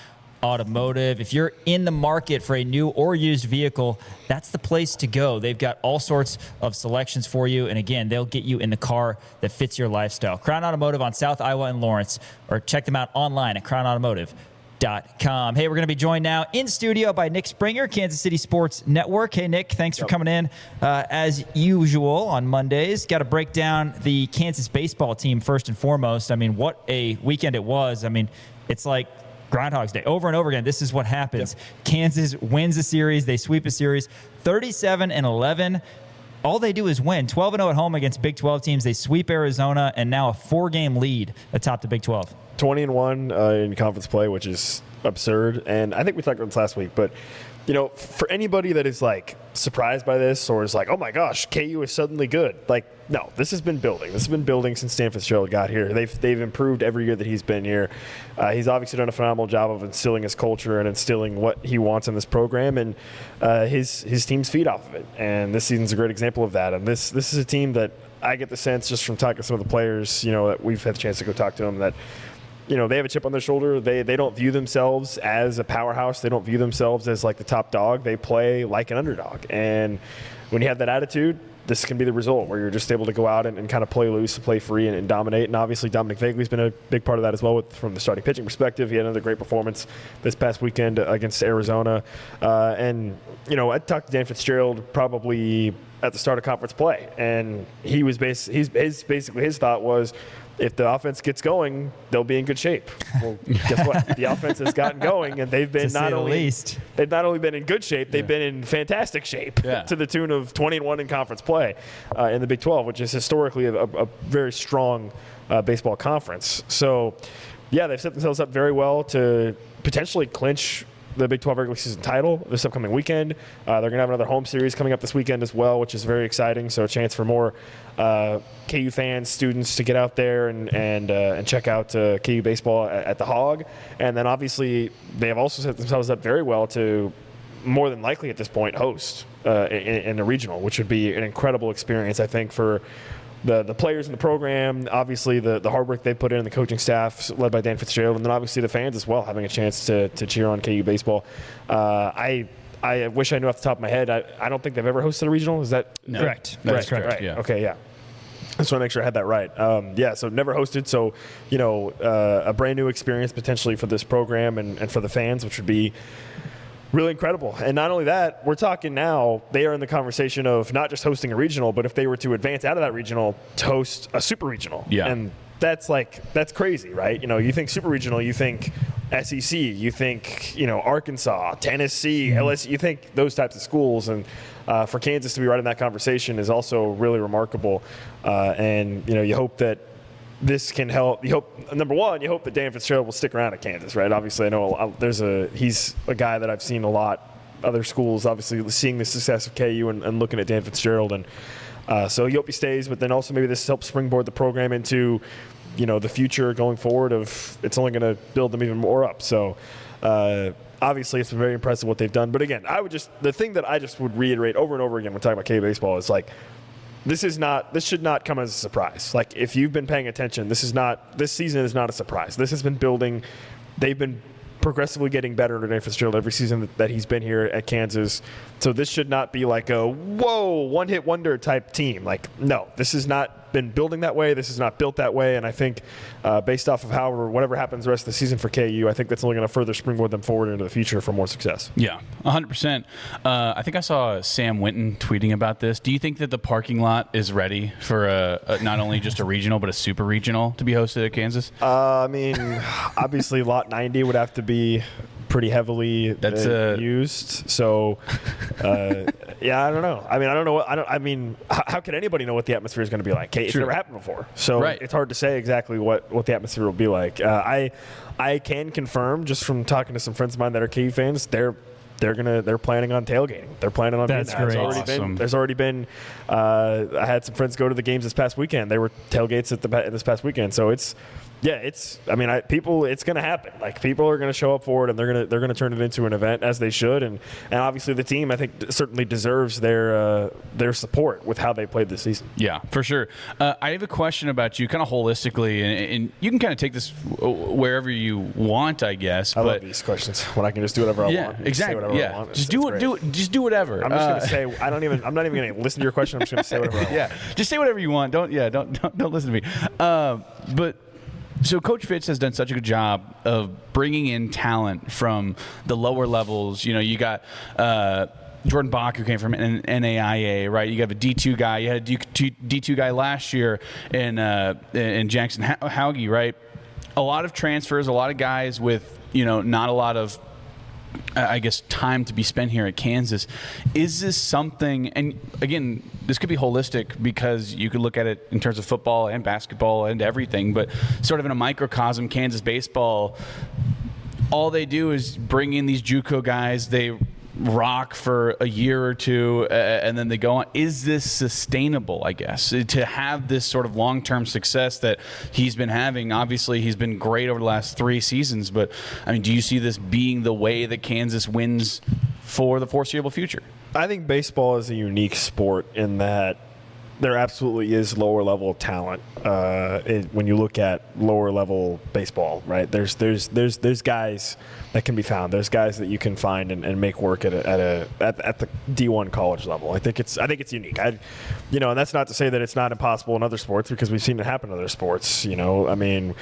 Automotive. If you're in the market for a new or used vehicle, that's the place to go. They've got all sorts of selections for you. And again, they'll get you in the car that fits your lifestyle. Crown Automotive on South Iowa in Lawrence, or check them out online at crownautomotive.com. Hey, we're going to be joined now in studio by Nick Springer, Kansas City Sports Network. Hey, Nick, thanks for coming in. As usual on Mondays, got to break down the Kansas baseball team first and foremost. I mean, what a weekend it was. I mean, it's like Groundhog's Day. Over and over again, this is what happens. Yep. Kansas wins a series. They sweep a series 37-11. All they do is win. 12-0 at home against Big 12 teams. They sweep Arizona, and now a 4-game lead atop the Big 12. 20-1 in conference play, which is absurd. And I think we talked about this last week, but for anybody that is like surprised by this or is like, oh my gosh, KU is suddenly good. Like, no, this has been building. This has been building since Stan Fitzgerald got here. They've improved every year that he's been here. He's obviously done a phenomenal job of instilling his culture and instilling what he wants in this program, and his teams feed off of it. And this season's a great example of that. And this is a team that I get the sense just from talking to some of the players, that we've had the chance to go talk to them, that they have a chip on their shoulder. They don't view themselves as a powerhouse. They don't view themselves as like the top dog. They play like an underdog. And when you have that attitude, this can be the result where you're just able to go out and kind of play loose, play free, and dominate. And obviously Dominic Vagley's been a big part of that as well from the starting pitching perspective. He had another great performance this past weekend against Arizona. I talked to Dan Fitzgerald probably at the start of conference play, and he was basically his thought was, if the offense gets going, they'll be in good shape. Well, guess what? The offense has gotten going, and they've been they've not only been in good shape, they've been in fantastic shape to the tune of 20-1 in conference play in the Big 12, which is historically a very strong baseball conference. So, they've set themselves up very well to potentially clinch the Big 12 regular season title this upcoming weekend. They're going to have another home series coming up this weekend as well, which is very exciting. So a chance for more KU fans, students to get out there and check out KU baseball at the Hog. And then obviously they have also set themselves up very well to more than likely at this point host in the regional, which would be an incredible experience, I think, for the players in the program, obviously the hard work they put in, the coaching staff led by Dan Fitzgerald, and then obviously the fans as well, having a chance to cheer on KU baseball. I wish I knew off the top of my head. I don't think they've ever hosted a regional. Is that correct? That's correct. Right. Yeah. Okay. Yeah. I just want to make sure I had that right. So never hosted. So, a brand new experience potentially for this program and for the fans, which would be really incredible. And not only that, we're talking now, they are in the conversation of not just hosting a regional, but if they were to advance out of that regional to host a super regional. Yeah. And that's crazy, right? You think super regional, you think SEC, you think, Arkansas, Tennessee, LSU, you think those types of schools. And for Kansas to be right in that conversation is also really remarkable. You hope that this can help. You hope that Dan Fitzgerald will stick around at Kansas, right? Obviously, I know he's a guy that I've seen a lot. Other schools, obviously, seeing the success of KU and looking at Dan Fitzgerald, and so you hope he stays. But then also maybe this helps springboard the program into, the future going forward. It's only going to build them even more up. So obviously, it's been very impressive what they've done. But again, the thing that I just would reiterate over and over again when talking about KU baseball is like, this should not come as a surprise. Like, if you've been paying attention, this season is not a surprise. This has been building. They've been progressively getting better under Dan Fitzgerald every season that he's been here at Kansas. So this should not be like a one-hit wonder type team. Like, no, this is not been building that way. This is not built that way. And I think based off of whatever happens the rest of the season for KU, I think that's only going to further springboard them forward into the future for more success. Yeah, 100%. I think I saw Sam Winton tweeting about this. Do you think that the parking lot is ready for not only just a regional, but a super regional to be hosted at Kansas? I mean, obviously Lot 90 would have to be pretty heavily used. So, yeah, I don't know. I mean, I don't know. How can anybody know what the atmosphere is going to be like? It's never happened before. So it's hard to say exactly what the atmosphere will be like. I can confirm just from talking to some friends of mine that are KU fans, they're planning on tailgating. They're planning on That's being great. There's already been I had some friends go to the games this past weekend. They were tailgates this past weekend. So it's it's going to happen. Like, people are going to show up for it, and they're going to turn it into an event, as they should. And obviously the team, I think, certainly deserves their support with how they played this season. Yeah, for sure. I have a question about you, kind of holistically, and you can kind of take this wherever you want, I guess. I love these questions when I can just do whatever I want. Yeah, exactly. Yeah, just do whatever. I'm just going to say I'm not even going to listen to your question. I'm just going to say whatever I want. Yeah, just say whatever you want. Don't listen to me. But. So Coach Fitz has done such a good job of bringing in talent from the lower levels. You know, you got Jordan Bach, who came from NAIA, right? You have a D2 guy. You had a D2 guy last year in Jackson Hauge, right? A lot of transfers, a lot of guys with, not a lot of, I guess, time to be spent here at Kansas. Is this something, and again, this could be holistic because you could look at it in terms of football and basketball and everything, but sort of in a microcosm, Kansas baseball, all they do is bring in these JUCO guys. They rock for a year or two, and then they go on. Is this sustainable, I guess, to have this sort of long-term success that he's been having? Obviously, he's been great over the last 3 seasons, but, I mean, do you see this being the way that Kansas wins for the foreseeable future? I think baseball is a unique sport in that there absolutely is lower level talent when you look at lower level baseball, right? There's guys that can be found. There's guys that you can find and make work at the D1 college level. I think it's unique. And that's not to say that it's not impossible in other sports, because we've seen it happen in other sports. I mean,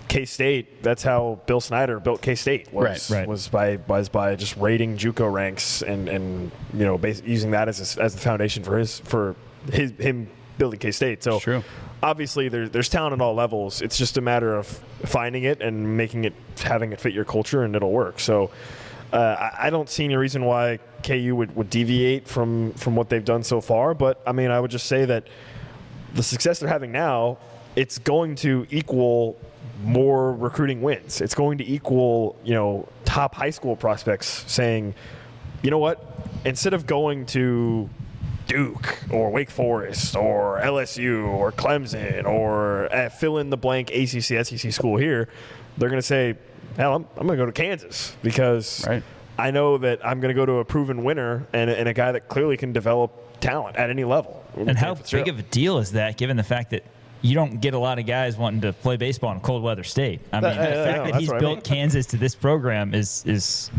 K-State, that's how Bill Snyder built K-State, was by just rating JUCO ranks and using that as the foundation for him building K-State. So true. Obviously there's talent at all levels. It's just a matter of finding it and having it fit your culture, and it'll work. So I don't see any reason why KU would deviate from what they've done so far. But I mean, I would just say that the success they're having now, it's going to equal more recruiting wins. It's going to equal, top high school prospects saying, you know what, instead of going to Duke or Wake Forest or LSU or Clemson or fill in the blank ACC, SEC school here, they're going to say, hell, I'm going to go to Kansas because I know that I'm going to go to a proven winner and a guy that clearly can develop talent at any level. And how big of a deal is that, given the fact that you don't get a lot of guys wanting to play baseball in a cold weather state? I mean, the fact that he's built Kansas to this program is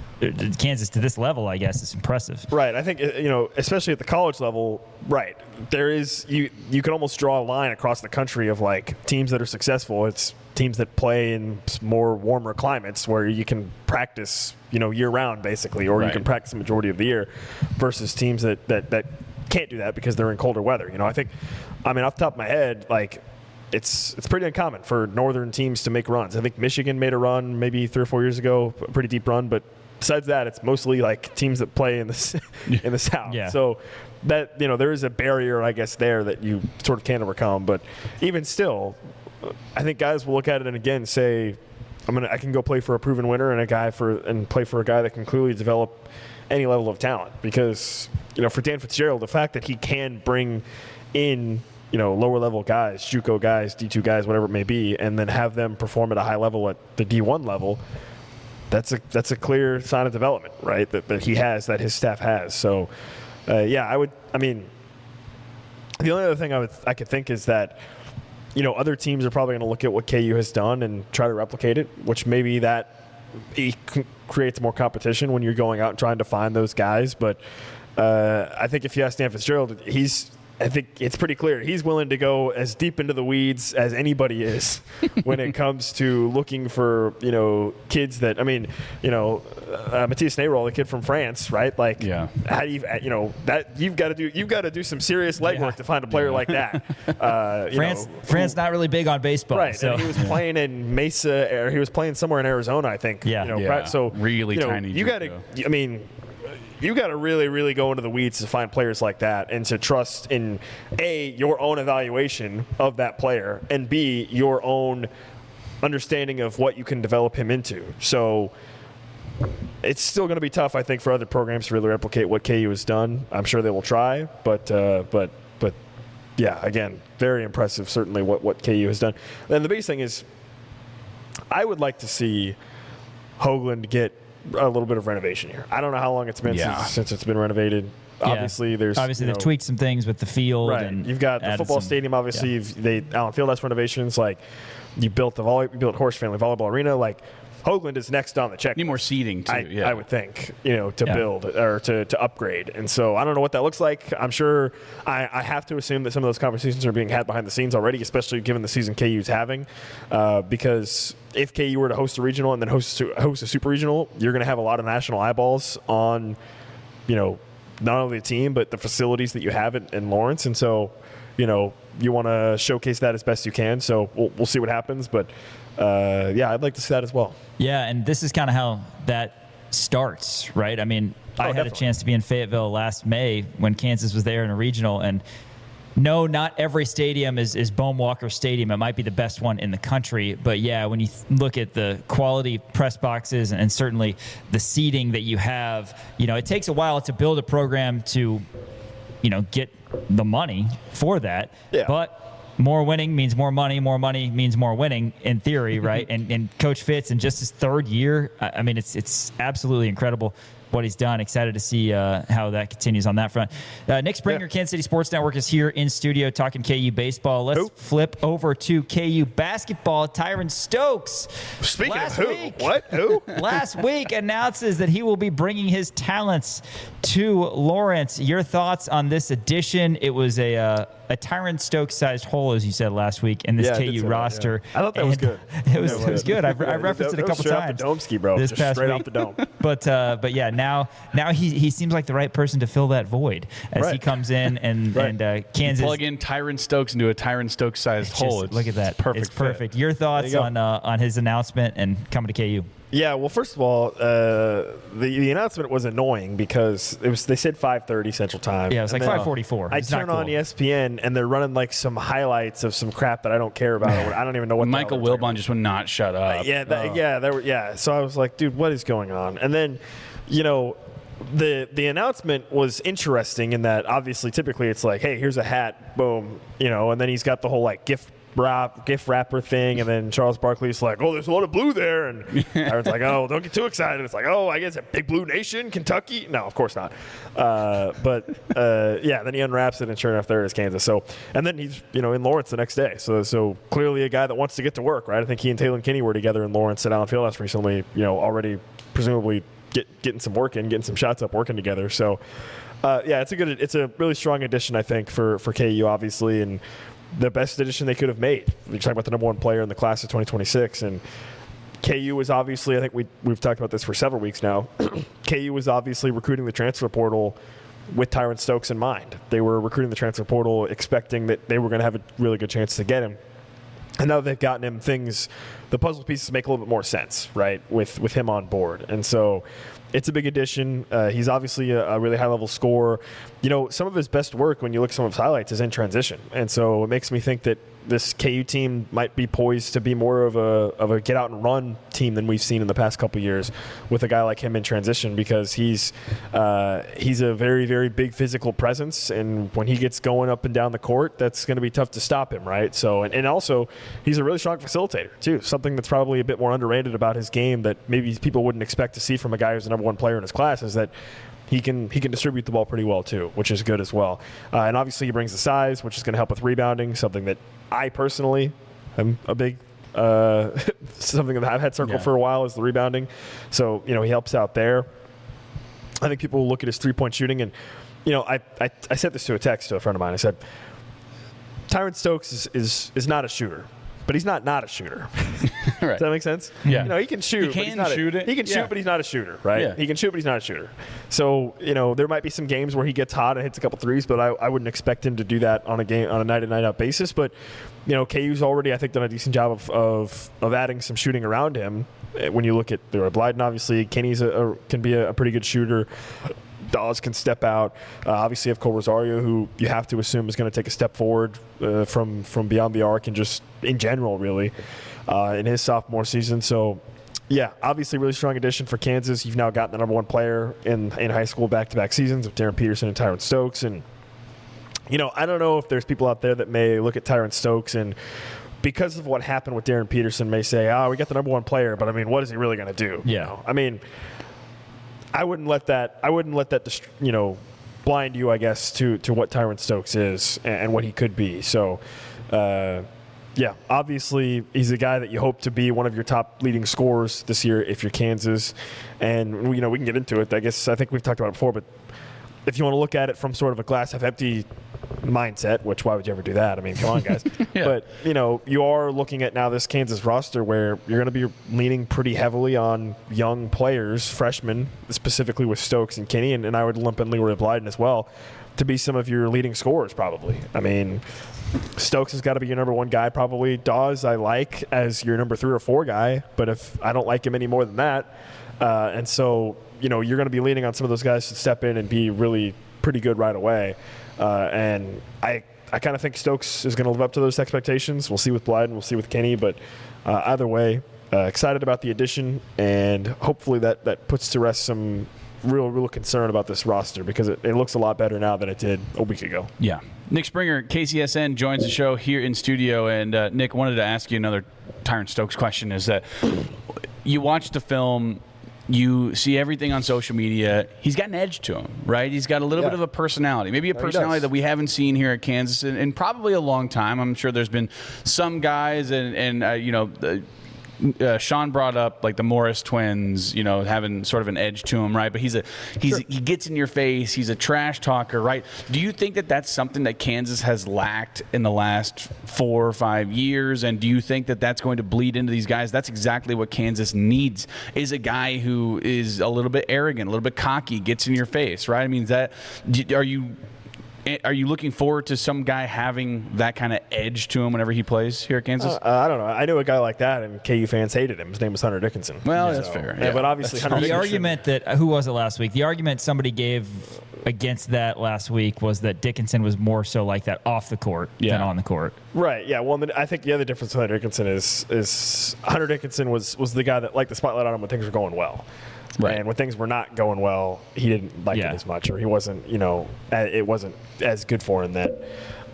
Kansas to this level, I guess, is impressive. Right. I think, especially at the college level, right, there is, you can almost draw a line across the country of like teams that are successful. It's teams that play in more warmer climates where you can practice, year round basically, or you can practice the majority of the year, versus teams that can't do that because they're in colder weather. Off the top of my head, like, it's pretty uncommon for northern teams to make runs. I think Michigan made a run maybe 3 or 4 years ago, a pretty deep run, but besides that, it's mostly like teams that play in the in the South. Yeah. So that there is a barrier, I guess, there that you sort of can't overcome. But even still, I think guys will look at it and again say, I can go play for a proven winner and play for a guy that can clearly develop any level of talent. Because for Dan Fitzgerald, the fact that he can bring in lower level guys, JUCO guys, D2 guys, whatever it may be, and then have them perform at a high level at the D1 level, that's a clear sign of development, right? That he has, that his staff has. So, the only other thing I could think is that, other teams are probably going to look at what KU has done and try to replicate it, which maybe that creates more competition when you're going out and trying to find those guys. But I think if you ask Dan Fitzgerald, he's I think it's pretty clear he's willing to go as deep into the weeds as anybody is when it comes to looking for, kids that, Matthias Neyroll, the kid from France, right? Like, how do you, that you've got to do some serious legwork to find a player like that. France not really big on baseball. Right. So. And he was playing in Mesa, or he was playing somewhere in Arizona, I think. So really tiny. You got to, you got to really, really go into the weeds to find players like that and to trust in, A, your own evaluation of that player, and B, your own understanding of what you can develop him into. So it's still going to be tough, I think, for other programs to really replicate what KU has done. I'm sure they will try, but yeah, again, very impressive, certainly, what KU has done. And the biggest thing is I would like to see Hoagland get a little bit of renovation here. I don't know how long it's been since it's been renovated. Obviously, they've tweaked some things with the field. Right. And you've got the football stadium. Obviously, Allen Fieldhouse renovations. Like you built Horse Family Volleyball Arena. Like Hoagland is next on the checklist. Need more seating too. I would think, to build or to upgrade. And so I don't know what that looks like. I'm sure I have to assume that some of those conversations are being had behind the scenes already, especially given the season KU's having. Because if KU were to host a regional and then host a super regional, you're going to have a lot of national eyeballs on, not only the team but the facilities that you have in Lawrence. And so, you want to showcase that as best you can. So we'll see what happens, but. I'd like to see that as well. Yeah, and this is kind of how that starts, right? I mean, I had definitely. a chance to be in Fayetteville last May when Kansas was there in a regional, and no, not every stadium is Bohm Walker Stadium. It might be the best one in the country, but yeah, when you look at the quality press boxes and certainly the seating that you have, it takes a while to build a program to, get the money for that. Yeah. But more winning means more money means more winning in theory, right? and Coach Fitz in just his third year, I mean, it's absolutely incredible what he's done. Excited to see how that continues on that front. Nick Springer, Kansas City Sports Network, is here in studio talking KU baseball. Let's flip over to KU basketball. Tyron Stokes. Speaking of who? Last week announces that he will be bringing his talents to Lawrence. Your thoughts on this addition? It was a Tyron Stokes-sized hole, as you said last week, in this KU roster. I thought that was good. It was good. I referenced it a couple times. Straight off the Domski, bro. This just past straight week. off the dome. But yeah, now he seems like the right person to fill that void as he comes in and Kansas. Plug in Tyron Stokes into a Tyron Stokes-sized hole. Look at that. It's perfect. It's perfect. Your thoughts on his announcement and coming to KU? Yeah, well, first of all, the announcement was annoying because they said 5:30 Central Time. Yeah, it was like 5:44. I turn on ESPN and they're running like some highlights of some crap that I don't care about. I don't even know what. Michael Wilbon just would not shut up. So I was like, dude, what is going on? And then, the announcement was interesting in that obviously typically it's like, hey, here's a hat, boom, and then he's got the whole like gift wrapper thing, and then Charles Barkley's like, oh, there's a lot of blue there, and Aaron's like, oh, don't get too excited. It's like, oh, I guess a big blue nation, Kentucky. No, of course not. Then he unwraps it, and sure enough, there is Kansas. So, and then he's in Lawrence the next day. So clearly a guy that wants to get to work, right? I think he and Taylor Kinney were together in Lawrence at Allen Fieldhouse recently. Already presumably getting some work in, getting some shots up, working together. So, it's a really strong addition, I think, for KU, obviously, and the best addition they could have made. We're talking about the number one player in the class of 2026, and KU was obviously, I think we've talked about this for several weeks now, KU was obviously recruiting the transfer portal with Tyron Stokes in mind. They were recruiting the transfer portal expecting that they were going to have a really good chance to get him. And now they've gotten him, the puzzle pieces make a little bit more sense, right, with him on board. And so it's a big addition. He's obviously a really high-level scorer. Some of his best work, when you look at some of his highlights, is in transition. And so it makes me think that this KU team might be poised to be more of a get-out-and-run team than we've seen in the past couple of years with a guy like him in transition, because he's a very, very big physical presence, and when he gets going up and down the court, that's going to be tough to stop him, right? So, and also, he's a really strong facilitator, too, something that's probably a bit more underrated about his game that maybe people wouldn't expect to see from a guy who's the number one player in his class, is that he can distribute the ball pretty well too, which is good as well. And obviously he brings the size, which is going to help with rebounding, something that I personally am a big something that I've had circled for a while is the rebounding. So, he helps out there. I think people will look at his three-point shooting, and I sent this to a text to a friend of mine. I said, Tyron Stokes is not a shooter, but he's not a shooter. Right. Does that make sense? Yeah. He can shoot. He can but he's shoot not it. He can Yeah. shoot, but he's not a shooter, right? Yeah. He can shoot, but he's not a shooter. So, there might be some games where he gets hot and hits a couple threes, but I wouldn't expect him to do that on a night-in, night-out basis. But, KU's already, I think, done a decent job of adding some shooting around him. When you look at Blyden, obviously, Kenny's can be a pretty good shooter. Dawes can step out. Obviously, you have Cole Rosario, who you have to assume is going to take a step forward from beyond the arc and just in general, really, in his sophomore season. So, yeah, obviously, really strong addition for Kansas. You've now got the number one player in high school back-to-back seasons with Darren Peterson and Tyron Stokes. And, I don't know if there's people out there that may look at Tyron Stokes and because of what happened with Darren Peterson may say, we got the number one player, but, what is he really going to do? Yeah. I wouldn't let that blind you, I guess, to what Tyron Stokes is and what he could be. So, obviously he's a guy that you hope to be one of your top leading scorers this year if you're Kansas. And, we can get into it. I think we've talked about it before, but if you want to look at it from sort of a glass half empty mindset, which why would you ever do that? Come on, guys. Yeah. But, you are looking at now this Kansas roster where you're going to be leaning pretty heavily on young players, freshmen, specifically with Stokes and Kenny, and I would lump in Leroy Blyden as well, to be some of your leading scorers probably. Stokes has got to be your number one guy probably. Dawes I like as your number 3 or 4 guy, but if I don't like him any more than that. And so, you're going to be leaning on some of those guys to step in and be really pretty good right away. And I kind of think Stokes is going to live up to those expectations. We'll see with Blyden, we'll see with Kenny, but either way, excited about the addition, and hopefully that puts to rest some real concern about this roster because it looks a lot better now than it did a week ago. Yeah. Nick Springer, KCSN, joins the show here in studio. And, Nick, wanted to ask you another Tyron Stokes question is that you watched the film – you see everything on social media. He's got an edge to him, right? He's got a little bit of a personality, maybe a personality that we haven't seen here at Kansas in probably a long time. I'm sure there's been some guys, Sean brought up like the Morris twins, having sort of an edge to him, right? But he gets in your face. He's a trash talker, right? Do you think that that's something that Kansas has lacked in the last 4 or 5 years? And do you think that that's going to bleed into these guys? That's exactly what Kansas needs, is a guy who is a little bit arrogant, a little bit cocky, gets in your face, right? Are you looking forward to some guy having that kind of edge to him whenever he plays here at Kansas? I don't know. I knew a guy like that, and KU fans hated him. His name was Hunter Dickinson. Well, that's fair. Yeah, but obviously, Hunter The Dickinson. argument that who was it last week? The argument somebody gave against that last week was that Dickinson was more so like that off the court than on the court. Right. Yeah. Well, I think the other difference with Hunter Dickinson is Hunter Dickinson was the guy that liked the spotlight on him when things were going well. Right. And when things were not going well, he didn't like it as much, or he wasn't, it wasn't as good for him then.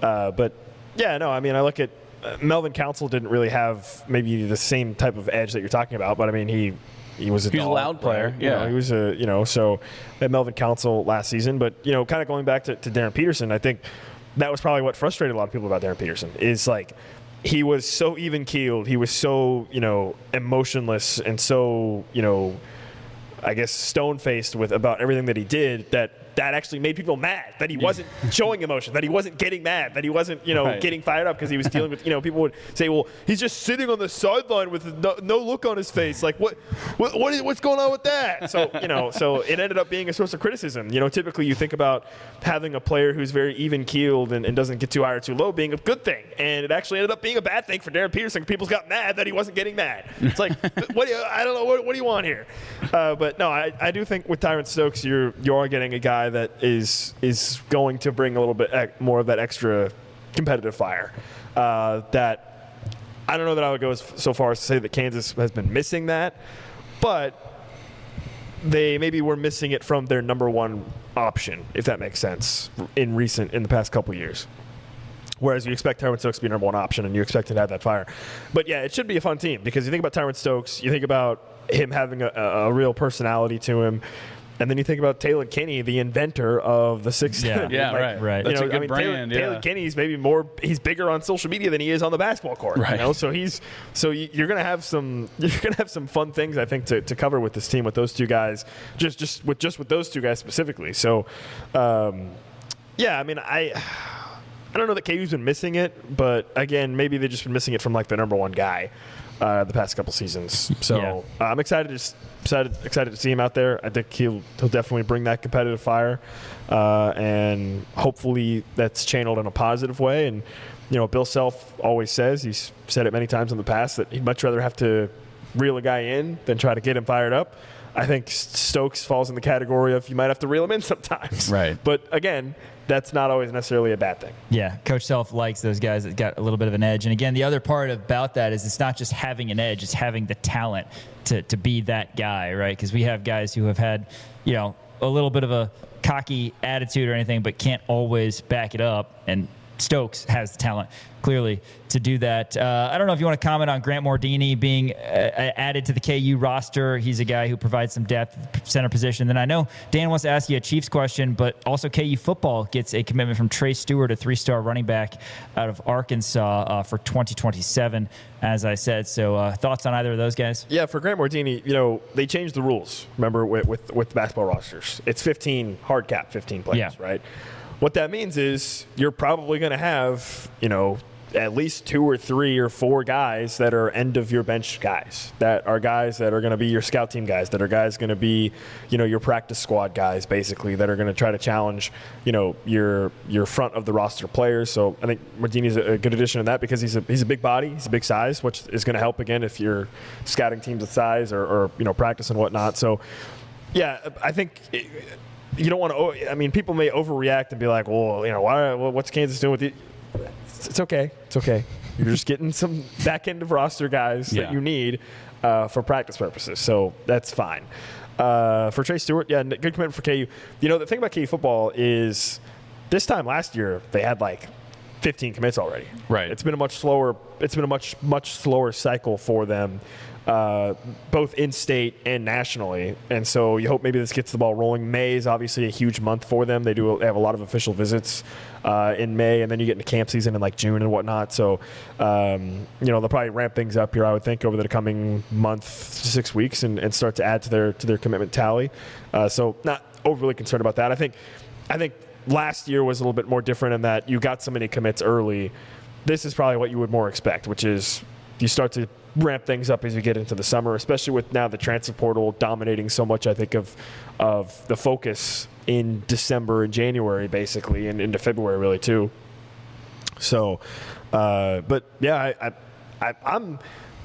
But, yeah, no, I look at Melvin Council didn't really have maybe the same type of edge that you're talking about, but, he was a loud player. Right? Yeah. He was so at Melvin Council last season. But, kind of going back to Darren Peterson, I think that was probably what frustrated a lot of people about Darren Peterson is like he was so even-keeled. He was so, emotionless and so, I guess stone-faced with about everything that he did that actually made people mad, that he wasn't showing emotion, that he wasn't getting mad, that he wasn't, getting fired up because he was dealing with, people would say, well, he's just sitting on the sideline with no look on his face. Like, what's going on with that? So, so it ended up being a source of criticism. Typically you think about having a player who's very even-keeled and doesn't get too high or too low being a good thing. And it actually ended up being a bad thing for Darren Peterson. People got mad that he wasn't getting mad. It's like, I don't know, what do you want here? But no, I do think with Tyron Stokes, you are getting a guy that is going to bring a little bit more of that extra competitive fire. That I don't know that I would go so far as to say that Kansas has been missing that, but they maybe were missing it from their number one option, if that makes sense, in the past couple years. Whereas you expect Tyron Stokes to be number one option, and you expect him to have that fire. But yeah, it should be a fun team because you think about Tyron Stokes, you think about him having a real personality to him. And then you think about Taylor Kinney, the inventor of the 6. Yeah, right. You That's know, a good I mean, brand. Taylor Kinney's maybe he's bigger on social media than he is on the basketball court. Right. You know? So you're gonna have some fun things, I think, to cover with this team with those two guys, just with those two guys specifically. So, yeah, I mean, I don't know that KU's been missing it, but again, maybe they've just been missing it from like the number one guy the past couple seasons. So I'm excited to see him out there. I think he'll definitely bring that competitive fire, and hopefully that's channeled in a positive way. And Bill Self always says, he's said it many times in the past, that he'd much rather have to reel a guy in than try to get him fired up. I think Stokes falls in the category of you might have to reel him in sometimes. Right. But again, that's not always necessarily a bad thing. Yeah, Coach Self likes those guys that got a little bit of an edge. And again, the other part about that is it's not just having an edge, it's having the talent to be that guy, right? Because we have guys who have had, a little bit of a cocky attitude or anything, but can't always back it up. And Stokes has the talent, clearly, to do that. I don't know if you want to comment on Grant Mordini being added to the KU roster. He's a guy who provides some depth at the center position. Then I know Dan wants to ask you a Chiefs question, but also KU football gets a commitment from Trey Stewart, a 3-star running back out of Arkansas for 2027, as I said. So thoughts on either of those guys? Yeah, for Grant Mordini, they changed the rules, remember, with basketball rosters. It's 15, hard cap, 15 players, right? What that means is you're probably going to have, at least 2 or 3 or 4 guys that are end of your bench guys, that are guys that are going to be your scout team guys, that are guys going to be, your practice squad guys, basically, that are going to try to challenge, your front of the roster players. So I think Mordini's a good addition to that because he's a big body, he's a big size, which is going to help again if you're scouting teams with size or practice and whatnot. So yeah, I think. You don't want to. I mean, people may overreact and be like, "Well, what's Kansas doing with you?" It's okay. It's okay. You're just getting some back end of roster guys that you need for practice purposes, so that's fine. For Trey Stewart, good commitment for KU. The thing about KU football is this time last year they had like 15 commits already. Right. It's been a much much slower cycle for them. Both in-state and nationally, and so you hope maybe this gets the ball rolling. May is obviously a huge month for them. They have a lot of official visits in May, and then you get into camp season in like June and whatnot. So, they'll probably ramp things up here, I would think, over the coming month to 6 weeks, and start to add to their commitment tally. So, not overly concerned about that. I think last year was a little bit more different in that you got so many commits early. This is probably what you would more expect, which is you start to ramp things up as you get into the summer, especially with now the transfer portal dominating so much, I think, of the focus in December and January, basically, and into February, really, too. So, but, yeah, I'm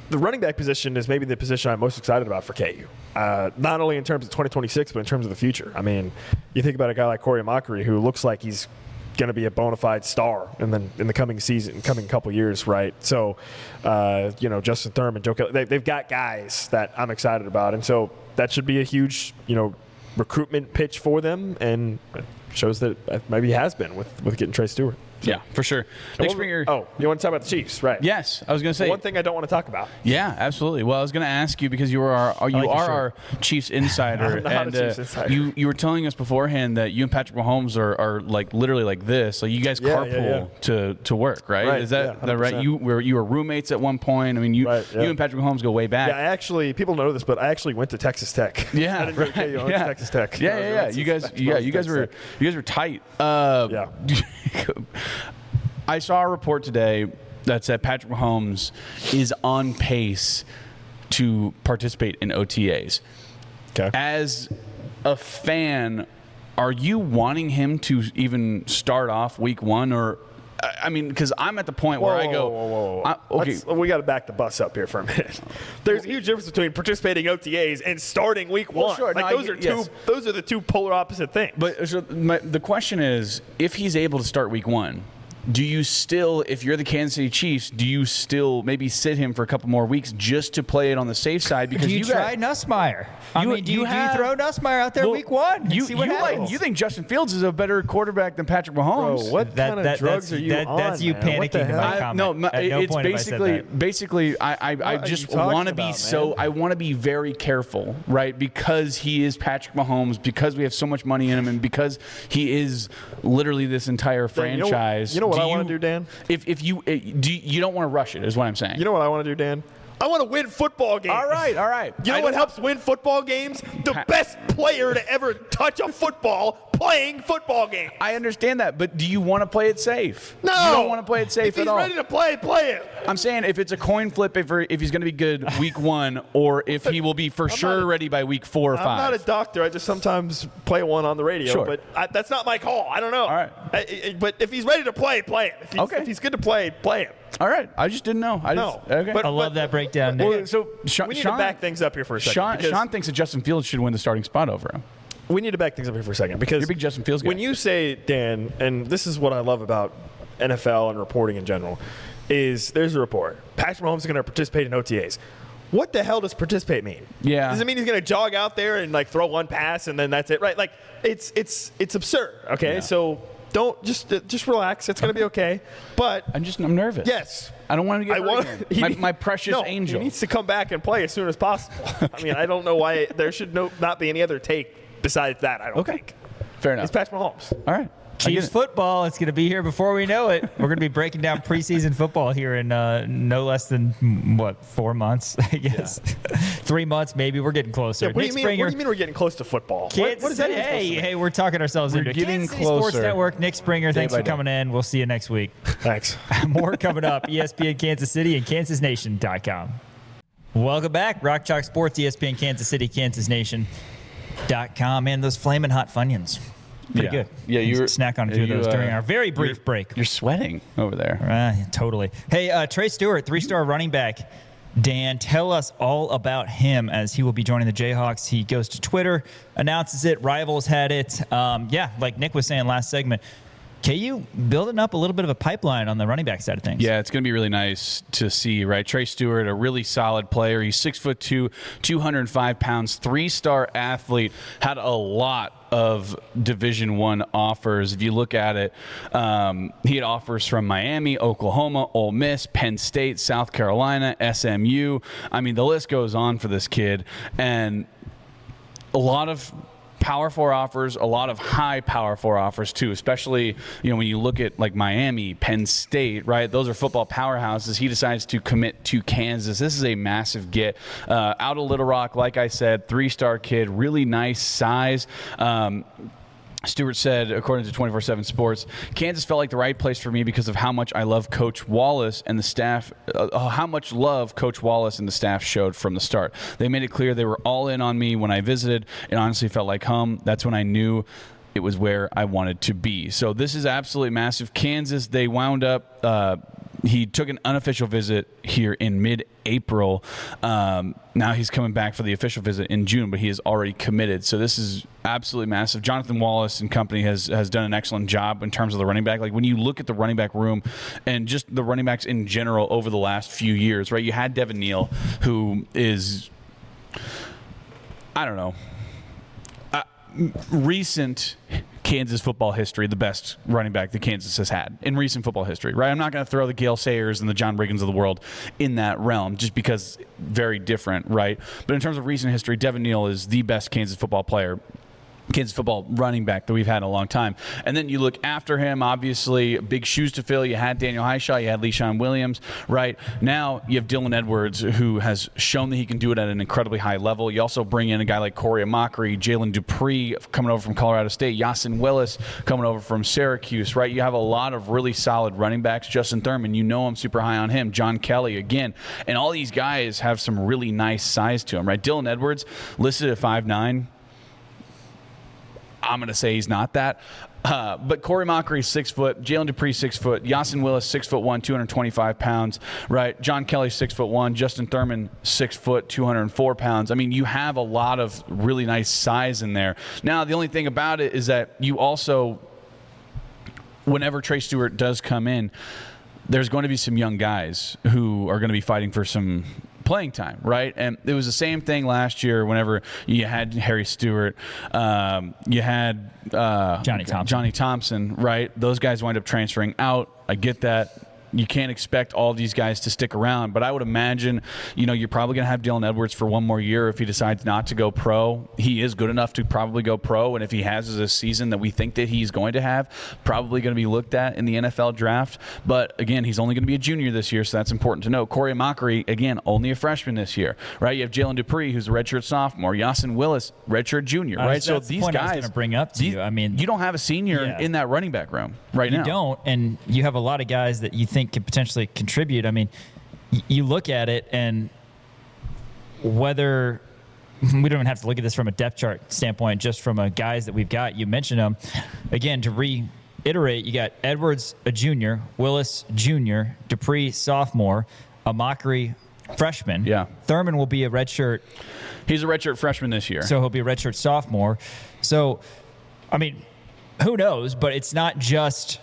the running back position is maybe the position I'm most excited about for KU. Not only in terms of 2026, but in terms of the future. I mean, you think about a guy like Corey Mockery, who looks like he's going to be a bona fide star in the coming season, coming couple years, right? So, Justin Thurman, Joe Kelly, they've got guys that I'm excited about, and so that should be a huge, recruitment pitch for them, and it shows that maybe he has been with getting Trey Stewart. Yeah, for sure. Nick Springer. Oh, you want to talk about the Chiefs, right? Yes, I was going to say one thing I don't want to talk about. Yeah, absolutely. Well, I was going to ask you because you are our Chiefs insider, I'm not a Chiefs insider. You were telling us beforehand that you and Patrick Mahomes are like literally like this. Like you guys carpool to work, right? Right. Is that right? You were roommates at one point. I mean, you and Patrick Mahomes go way back. Yeah, people know this, but I actually went to Texas Tech. Yeah, I didn't go to KU, I went to Texas Tech. Yeah. You guys were tight. Yeah. I saw a report today that said Patrick Mahomes is on pace to participate in OTAs. Okay. As a fan, are you wanting him to even start off week 1? Or, I mean, because I'm at the point where I go, whoa. Okay. We got to back the bus up here for a minute. There's a huge difference between participating OTAs and starting week 1. Well, sure. Those are the two polar opposite things. But so the question is, if he's able to start week 1, do you still, if you're the Kansas City Chiefs, do you still maybe sit him for a couple more weeks just to play it on the safe side? Because do you try Nussmeier? I mean, do you throw Nussmeier out there week one? See what happens? You think Justin Fields is a better quarterback than Patrick Mahomes? Bro, what kind of drugs are you on? That's you panicking in my comment. No, it's basically I just want to be I want to be very careful, right? Because he is Patrick Mahomes, because we have so much money in him, and because he is literally this entire franchise. You know what I want to do, Dan? If you don't want to rush it, is what I'm saying. You know what I want to do, Dan? I want to win football games. All right. You know what helps win football games? The best player to ever touch a football playing football games. I understand that, but do you want to play it safe? No. You don't want to play it safe at all. If he's ready to play it. I'm saying if it's a coin flip, if he's going to be good week 1, or if he will be ready by week 4 or 5. I'm not a doctor. I just sometimes play one on the radio. Sure. But that's not my call. I don't know. All right. But if he's ready to play him. If he's good to play him. All right. I just didn't know. I love that breakdown. Well, so we need to back things up here for a second. Sean thinks that Justin Fields should win the starting spot over him. We need to back things up here for a second because you're a big Justin Fields guy. When you say, Dan, and this is what I love about NFL and reporting in general, is there's a report. Patrick Mahomes is going to participate in OTAs. What the hell does participate mean? Yeah. Does it mean he's going to jog out there and like throw one pass and then that's it? Right? Like it's absurd. Okay, so don't just relax. It's going to be okay. But I'm nervous. Yes. I don't want to get hurt again. My precious angel. He needs to come back and play as soon as possible. I mean, I don't know why there should not be any other take besides that. I don't think. Fair enough. It's Patrick Mahomes. All right. Chiefs football, it's going to be here before we know it. We're going to be breaking down preseason football here in no less than, 4 months, I guess. 3 months, maybe. We're getting closer. What do you mean we're getting close to football? What does that mean? Hey, we're talking ourselves into it. Getting Kansas City Sports closer. Network, Nick Springer, thanks for coming in. We'll see you next week. Thanks. More coming up. ESPN Kansas City and KansasNation.com. Welcome back. Rock Chalk Sports, ESPN Kansas City, KansasNation.com. And those flaming hot Funyuns. Pretty good. Yeah, you were snack on a few of those during our very brief break. You're sweating over there. Totally. Hey, Trey Stewart, 3-star running back. Dan, tell us all about him as he will be joining the Jayhawks. He goes to Twitter, announces it. Rivals had it. Like Nick was saying last segment, KU building up a little bit of a pipeline on the running back side of things. Yeah, it's going to be really nice to see, right? Trey Stewart, a really solid player. He's 6'2", 205 pounds, 3-star athlete, had a lot of Division I offers. If you look at it, he had offers from Miami, Oklahoma, Ole Miss, Penn State, South Carolina, SMU. I mean, the list goes on for this kid. And a lot of Power 4 offers, a lot of high Power 4 offers too, especially when you look at like Miami, Penn State, right? Those are football powerhouses. He decides to commit to Kansas. This is a massive get. Out of Little Rock, like I said, 3-star kid, really nice size. Stewart said, according to 24/7 Sports, Kansas felt like the right place for me because of how much I love Coach Wallace and the staff, how much love Coach Wallace and the staff showed from the start. They made it clear they were all in on me when I visited. It honestly felt like home. That's when I knew it was where I wanted to be. So this is absolutely massive. Kansas, they wound up, he took an unofficial visit here in mid-April. Now he's coming back for the official visit in June, but he is already committed. So this is absolutely massive. Jonathan Wallace and company has done an excellent job in terms of the running back. Like when you look at the running back room and just the running backs in general over the last few years, right? You had Devin Neal, who is, I don't know, recent Kansas football history, the best running back that Kansas has had in recent football history, right? I'm not going to throw the Gale Sayers and the John Riggins of the world in that realm just because very different, right? But in terms of recent history, Devin Neal is the best Kansas football player, Kansas football running back that we've had in a long time. And then you look after him, obviously, big shoes to fill. You had Daniel Highshaw, you had LeSean Williams, right? Now you have Dylan Edwards, who has shown that he can do it at an incredibly high level. You also bring in a guy like Corey Amakri, Jalen Dupree coming over from Colorado State, Yasin Willis coming over from Syracuse, right? You have a lot of really solid running backs. Justin Thurman, I'm super high on him. John Kelly, again. And all these guys have some really nice size to them, right? Dylan Edwards, listed at 5'9". I'm going to say he's not that. But Corey Mockery, 6 foot. Jalen Dupree, 6 foot. Yasin Willis, 6'1", 225 pounds. Right. John Kelly, 6'1". Justin Thurman, 6 foot, 204 pounds. I mean, you have a lot of really nice size in there. Now, the only thing about it is that you also whenever Trey Stewart does come in, there's going to be some young guys who are going to be fighting for some playing time, right? And it was the same thing last year whenever you had Harry Stewart, you had Johnny Thompson, right? Those guys wind up transferring out. I get that. You can't expect all these guys to stick around, but I would imagine, you're probably going to have Dylan Edwards for one more year if he decides not to go pro. He is good enough to probably go pro, and if he has a season that we think that he's going to have, probably going to be looked at in the NFL draft. But again, he's only going to be a junior this year, so that's important to know. Corey Mockery, again, only a freshman this year, right? You have Jalen Dupree, who's a redshirt sophomore. Yasin Willis, redshirt junior, right? So these guys, I was going to bring up to you. I mean, you don't have a senior in that running back room right now. You don't, and you have a lot of guys that you think could potentially contribute. I mean, you look at it, and whether we don't even have to look at this from a depth chart standpoint, just from a guys that we've got. You mentioned them again to reiterate. You got Edwards, a junior, Willis, junior, Dupree, sophomore, a Mockery, freshman. Yeah, Thurman will be a redshirt. He's a redshirt freshman this year, so he'll be a redshirt sophomore. So, I mean, who knows? But it's not just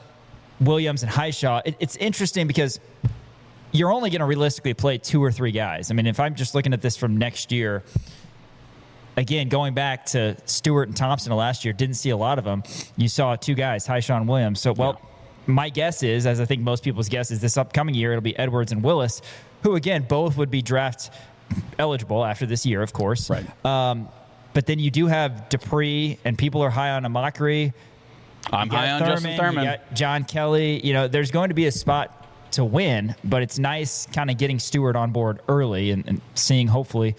Williams and Highshaw. It's interesting because you're only going to realistically play 2 or 3 guys. I mean, if I'm just looking at this from next year, again, going back to Stewart and Thompson last year, didn't see a lot of them. You saw 2 guys, Highshaw and Williams. So, my guess is, as I think most people's guess is, this upcoming year it'll be Edwards and Willis, who, again, both would be draft eligible after this year, of course. Right. But then you do have Dupree, and people are high on a Mockery. I'm high on Justin Thurman. You got John Kelly. There's going to be a spot to win, but it's nice kind of getting Stewart on board early and seeing hopefully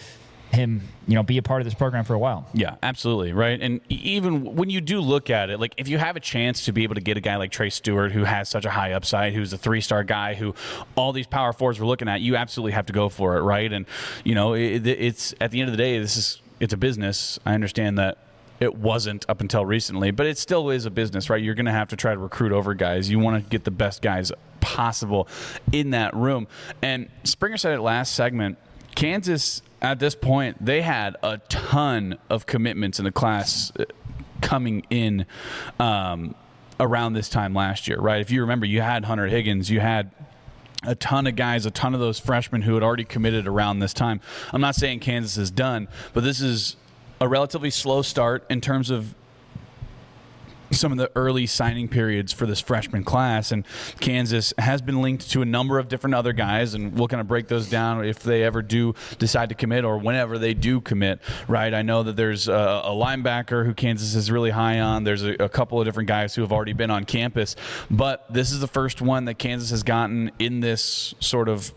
him, be a part of this program for a while. Yeah, absolutely, right? And even when you do look at it, like if you have a chance to be able to get a guy like Trey Stewart who has such a high upside, who's a 3-star guy who all these power forwards were looking at, you absolutely have to go for it, right? And, it's at the end of the day, it's a business. I understand that it wasn't up until recently, but it still is a business, right? You're going to have to try to recruit over guys. You want to get the best guys possible in that room. And Springer said it last segment, Kansas, at this point, they had a ton of commitments in the class coming in around this time last year, right? If you remember, you had Hunter Higgins, you had a ton of guys, a ton of those freshmen who had already committed around this time. I'm not saying Kansas is done, but this is a relatively slow start in terms of some of the early signing periods for this freshman class, and Kansas has been linked to a number of different other guys, and we'll kind of break those down if they ever do decide to commit or whenever they do commit, right? I know that there's a linebacker who Kansas is really high on. There's a couple of different guys who have already been on campus, but this is the first one that Kansas has gotten in this sort of,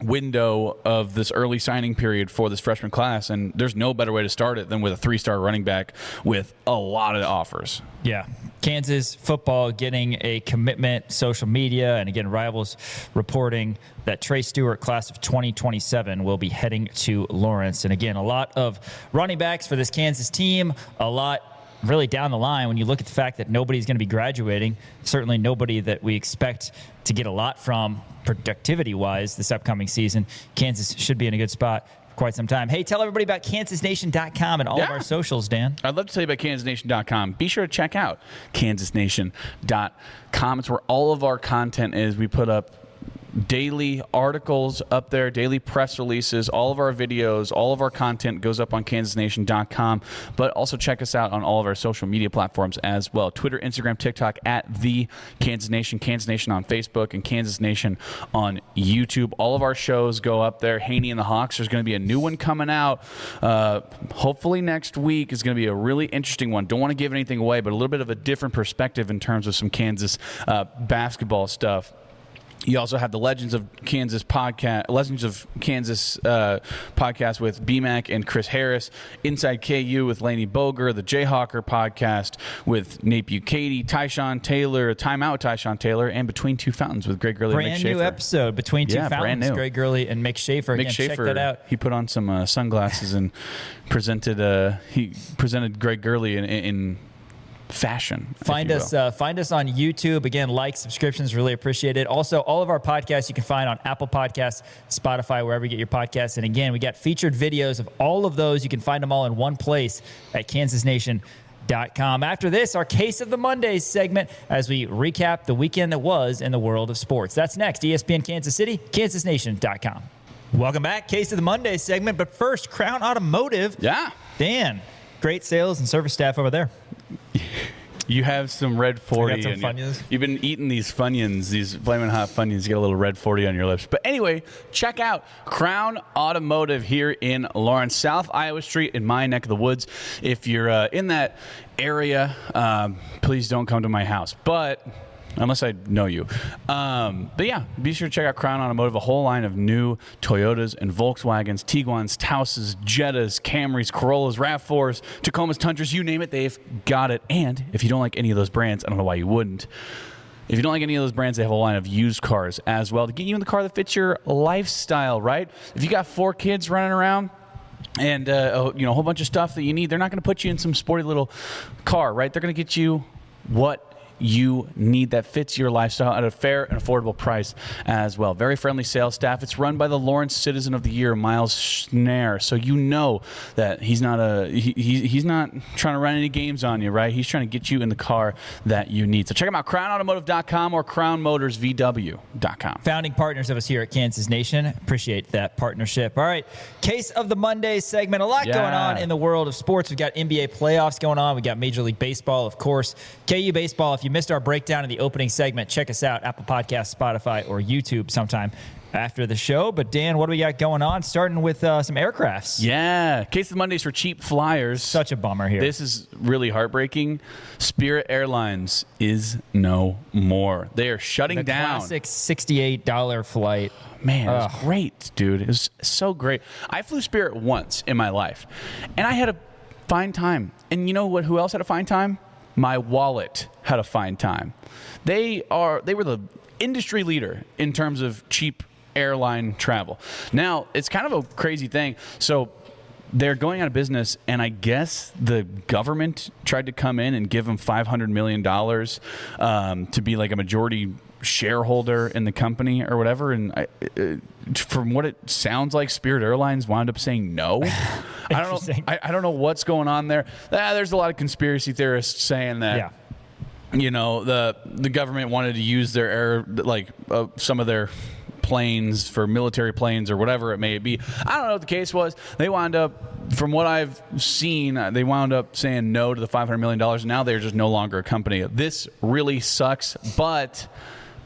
window of this early signing period for this freshman class, and there's no better way to start it than with a 3-star running back with a lot of offers. Yeah. Kansas football getting a commitment, social media, and again, Rivals reporting that Trey Stewart, class of 2027, will be heading to Lawrence. And again, a lot of running backs for this Kansas team, a lot really down the line when you look at the fact that nobody's going to be graduating, certainly nobody that we expect to get a lot from productivity-wise this upcoming season. Kansas should be in a good spot for quite some time. Hey, tell everybody about KansasNation.com and all of our socials, Dan. I'd love to tell you about KansasNation.com. Be sure to check out KansasNation.com. It's where all of our content is. We put up daily articles up there, daily press releases, all of our videos, all of our content goes up on KansasNation.com, but also check us out on all of our social media platforms as well. Twitter, Instagram, TikTok at the Kansas Nation, Kansas Nation on Facebook, and Kansas Nation on YouTube. All of our shows go up there. Haney and the Hawks, there's going to be a new one coming out. Hopefully next week is going to be a really interesting one. Don't want to give anything away, but a little bit of a different perspective in terms of some Kansas basketball stuff. You also have the Legends of Kansas podcast with BMAC and Chris Harris, Inside KU with Laney Boger, the Jayhawker podcast with Nate Bukaty, Tyshawn Taylor, Timeout with Tyshawn Taylor, and Between Two Fountains with Greg Gurley and Mick Schaefer. Brand new episode, Between Two Fountains, Greg Gurley and Mick Schaefer. Again, check that out. He put on some sunglasses and presented Greg Gurley in fashion. Find us on YouTube. Again, subscriptions, really appreciate it. Also, all of our podcasts you can find on Apple Podcasts, Spotify, wherever you get your podcasts. And again, we got featured videos of all of those. You can find them all in one place at KansasNation.com. After this, our Case of the Mondays segment as we recap the weekend that was in the world of sports. That's next. ESPN Kansas City, kansasnation.com. Welcome back. Case of the Mondays segment. But first, Crown Automotive. Yeah. Dan, great sales and service staff over there. You have some red 40. I got some Funyuns. You've been eating these Funyuns, these Flamin' Hot Funyuns. You get a little red 40 on your lips. But anyway, check out Crown Automotive here in Lawrence, South Iowa Street in my neck of the woods. If you're in that area, please don't come to my house. But unless I know you. But yeah, be sure to check out Crown Automotive, a whole line of new Toyotas and Volkswagens, Tiguans, Tauses, Jettas, Camrys, Corollas, RAV4s, Tacomas, Tundras, you name it, they've got it. And if you don't like any of those brands, I don't know why you wouldn't. If you don't like any of those brands, they have a line of used cars as well to get you in the car that fits your lifestyle, right? If you got 4 kids running around, and a whole bunch of stuff that you need, they're not going to put you in some sporty little car, right? They're going to get you what you need that fits your lifestyle at a fair and affordable price as well. Very friendly sales staff. It's run by the Lawrence Citizen of the Year, Miles Schnare. So you know that he's not trying to run any games on you, right? He's trying to get you in the car that you need. So check him out, crownautomotive.com or crownmotorsvw.com. Founding partners of us here at Kansas Nation. Appreciate that partnership. All right, Case of the Mondays segment. A lot going on in the world of sports. We've got NBA playoffs going on. We got Major League Baseball, of course. KU baseball. If you missed our breakdown in the opening segment, check us out, Apple Podcasts, Spotify, or YouTube sometime after the show. But Dan, what do we got going on? Starting with some aircrafts. Yeah. Case of Mondays for cheap flyers. Such a bummer here. This is really heartbreaking. Spirit Airlines is no more. They are shutting down. Classic $68 flight. Man, it was great, dude. It was so great. I flew Spirit once in my life, and I had a fine time. And you know what? Who else had a fine time? My wallet had a fine time. They were the industry leader in terms of cheap airline travel. Now, it's kind of a crazy thing. So they're going out of business, and I guess the government tried to come in and give them $500 million to be like a majority shareholder in the company or whatever. And from what it sounds like, Spirit Airlines wound up saying no. I don't know what's going on there. There's a lot of conspiracy theorists saying that, the government wanted to use their some of their planes for military planes or whatever it may be. I don't know what the case was. They wound up, from what I've seen, they wound up saying no to the $500 million. And now they're just no longer a company. This really sucks, but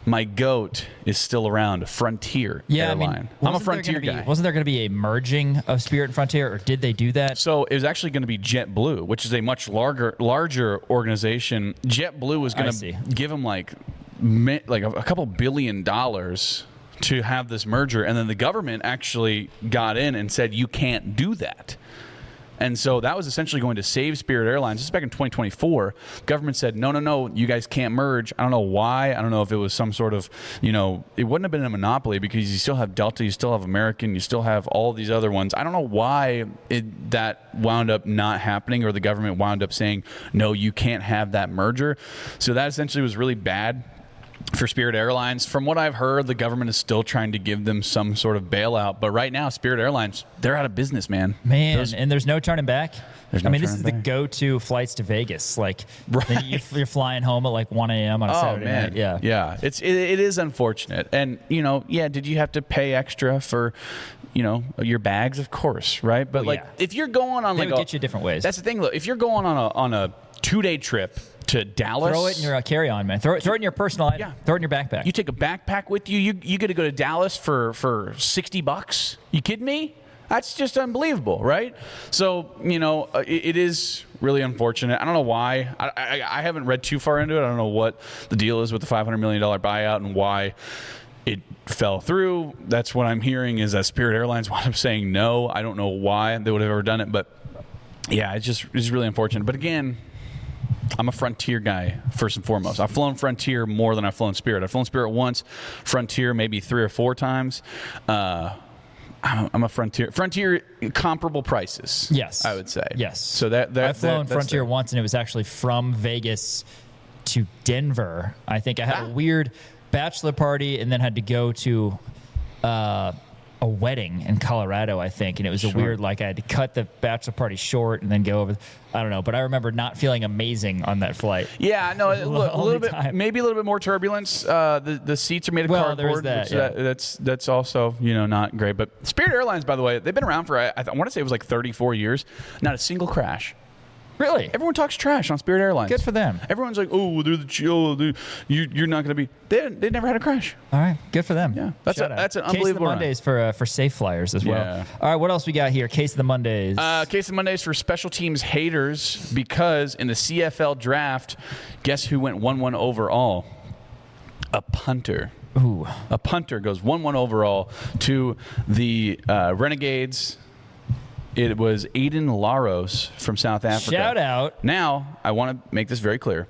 my goat is still around, Frontier Airline. I'm a Frontier guy. Wasn't there going to be a merging of Spirit and Frontier, or did they do that? So it was actually going to be JetBlue, which is a much larger organization. JetBlue was going to give them like a couple $1 billion to have this merger, and then the government actually got in and said you can't do that. And so that was essentially going to save Spirit Airlines. This is back in 2024. Government said, no, you guys can't merge. I don't know why. I don't know if it was some sort of, it wouldn't have been a monopoly because you still have Delta, you still have American, you still have all these other ones. I don't know why that wound up not happening, or the government wound up saying, no, you can't have that merger. So that essentially was really bad for Spirit Airlines. From what I've heard, the government is still trying to give them some sort of bailout. But right now, Spirit Airlines, they're out of business, man. And there's no turning back. This is the go-to flights to Vegas. You're flying home at 1 a.m. on a Saturday night. Yeah. It is unfortunate. And, did you have to pay extra for, your bags? Of course, right? But, if you're going on, they would get you different ways. That's the thing, look. If you're going on a 2-day trip to Dallas, throw it in your carry-on, man. Throw it in your personal item. Throw it in your backpack. You take a backpack with you. You get to go to Dallas for $60. You kidding me? That's just unbelievable, right? So it is really unfortunate. I don't know why. I haven't read too far into it. I don't know what the deal is with the $500 million buyout and why it fell through. That's what I'm hearing, is that Spirit Airlines wound up saying no. I don't know why they would have ever done it, but yeah, it's really unfortunate. But again, I'm a Frontier guy first and foremost. I've flown Frontier more than I've flown Spirit. I've flown Spirit once, Frontier maybe 3 or 4 times. I'm a Frontier comparable prices. Yes, I would say. Yes. So I've flown Frontier once, and it was actually from Vegas to Denver. I think I had a weird bachelor party, and then had to go to a a wedding in Colorado, I think, and it was a weird, like, I had to cut the bachelor party short and then go over. I don't know, but I remember not feeling amazing on that flight. Yeah, no, a little bit, maybe a little bit more turbulence. The seats are made of cardboard. There's that, that's also not great. But Spirit Airlines, by the way, they've been around for I want to say it was like 34 years. Not a single crash. Really? Everyone talks trash on Spirit Airlines. Good for them. Everyone's like, oh, they're the chill. You're not going to be. They never had a crash. All right. Good for them. Yeah. That's an unbelievable Case of the Mondays for safe flyers as well. Yeah. All right. What else we got here? Case of the Mondays. Case of the Mondays for special teams haters, because in the CFL draft, guess who went 1-1 overall? A punter. Ooh. A punter goes 1-1 overall to the Renegades. It was Aiden Laros from South Africa. Shout out. Now, I want to make this very clear.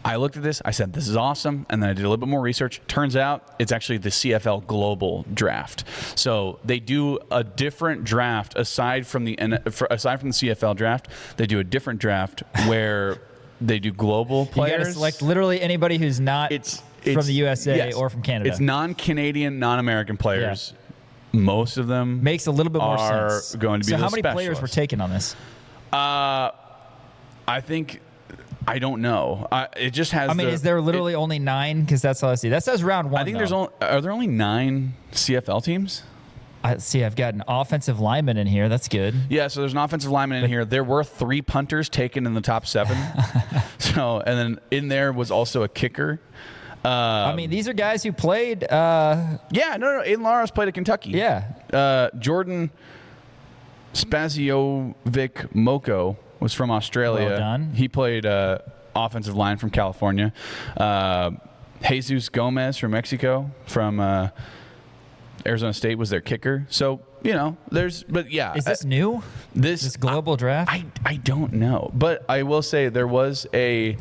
I looked at this. I said, this is awesome. And then I did a little bit more research. Turns out it's actually the CFL Global Draft. So they do a different draft aside from the CFL draft. They do a different draft where they do global players. You got to select literally anybody who's not from the USA or from Canada. It's non-Canadian, non-American players. Yeah. Most of them makes a little bit more sense. Going to be so how many players were taken on this? I think I don't know. It just has. I mean, is there literally only 9? Because that's all I see. That says round 1. I think are there only 9 CFL teams? I see. I've got an offensive lineman in here. That's good. Yeah, so there's an offensive lineman in here. There were 3 punters taken in the top 7. And then in there was also a kicker. I mean, these are guys who played. Aiden Laros played at Kentucky. Yeah. Jordan Spaziovic Moko was from Australia. Well done. He played offensive line from California. Jesus Gomez from Mexico, from Arizona State, was their kicker. So, is this new? This global draft? I don't know. But I will say there was a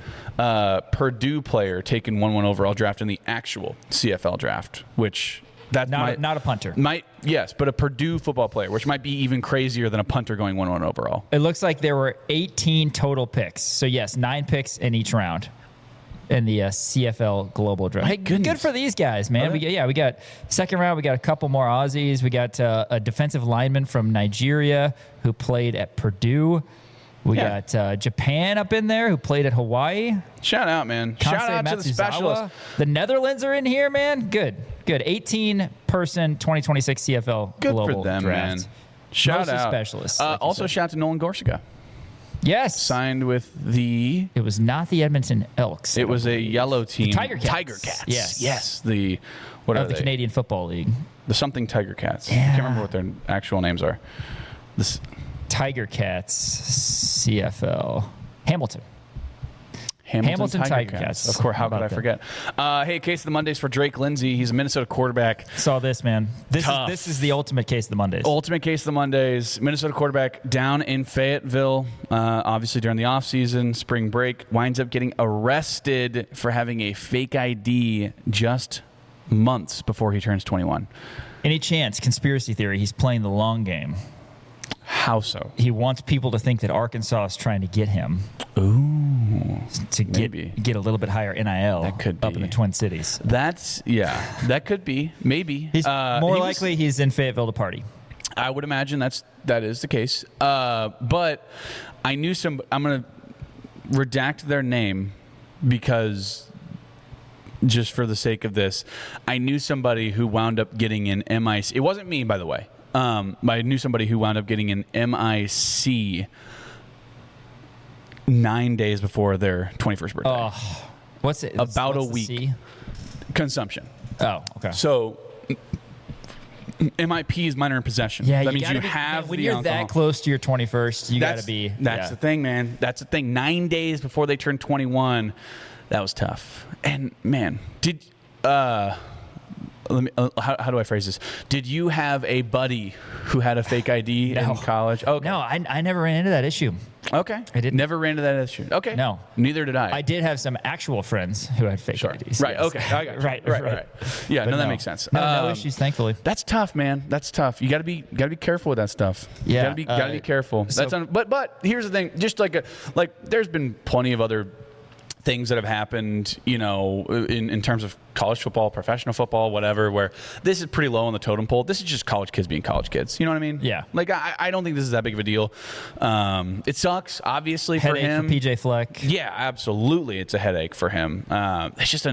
Purdue player taken 1-1 overall draft in the actual CFL draft, which not a punter. Yes, but a Purdue football player, which might be even crazier than a punter going 1-1 overall. It looks like there were 18 total picks. So, yes, 9 picks in each round in the CFL Global Draft. My goodness. Good for these guys, man. We got second round. We got a couple more Aussies. We got a defensive lineman from Nigeria who played at Purdue. We got Japan up in there who played at Hawaii. Shout out, man. Shout out to the specialists. The Netherlands are in here, man. Good. 18-person 2026 CFL Good Global for them, Draft. Man. Shout out. Specialists. Also, shout out to Nolan Gorsica. Yes. Signed with the... It was not the Edmonton Elks. It was a yellow team. The Tiger Cats. Tiger Cats. Yes. Yes. What are the they? Canadian Football League. The something Tiger Cats. Yeah. I can't remember what their actual names are. Tiger Cats CFL. Hamilton Tiger Cats. Of course, how could I forget? Hey, case of the Mondays for Drake Lindsay. He's a Minnesota quarterback. Saw this, man. This is the ultimate case of the Mondays. Ultimate case of the Mondays. Minnesota quarterback down in Fayetteville, obviously during the offseason, spring break, winds up getting arrested for having a fake ID just months before he turns 21. Any chance, conspiracy theory, he's playing the long game? How so? He wants people to think that Arkansas is trying to get him. Ooh. To get a little bit higher NIL that could be. Up in the Twin Cities. That could be. Maybe. He's more likely he's in Fayetteville to party. I would imagine that is the case. But I knew I'm going to redact their name because just for the sake of this, I knew somebody who wound up getting an MIC. It wasn't me, by the way. I knew somebody who wound up getting an MIC 9 days before their 21st birthday. What's it? About what's a week. Consumption. Oh, okay. So MIP is minor in possession. Yeah, that means you have when the you're alcohol. that close to your 21st, you got to be. That's the thing, man. That's the thing. 9 days before they turned 21, that was tough. And man, how do I phrase this? Did you have a buddy who had a fake ID in college? Okay. No, I never ran into that issue. Okay. I didn't. Never ran into that issue. Okay. No. Neither did I. I did have some actual friends who had fake IDs. Right. Yes. Okay. I got you. Right. Yeah. But that makes sense. No issues, thankfully. That's tough, man. That's tough. You got to be careful with that stuff. Yeah. Gotta be careful. But here's the thing. Just like there's been plenty of other things that have happened, in terms of college football, professional football, whatever, where this is pretty low on the totem pole. This is just college kids being college kids. You know what I mean? Yeah. Like, I don't think this is that big of a deal. It sucks, obviously, Headache for him. for PJ Fleck. Yeah, absolutely. It's a headache for him. It's just,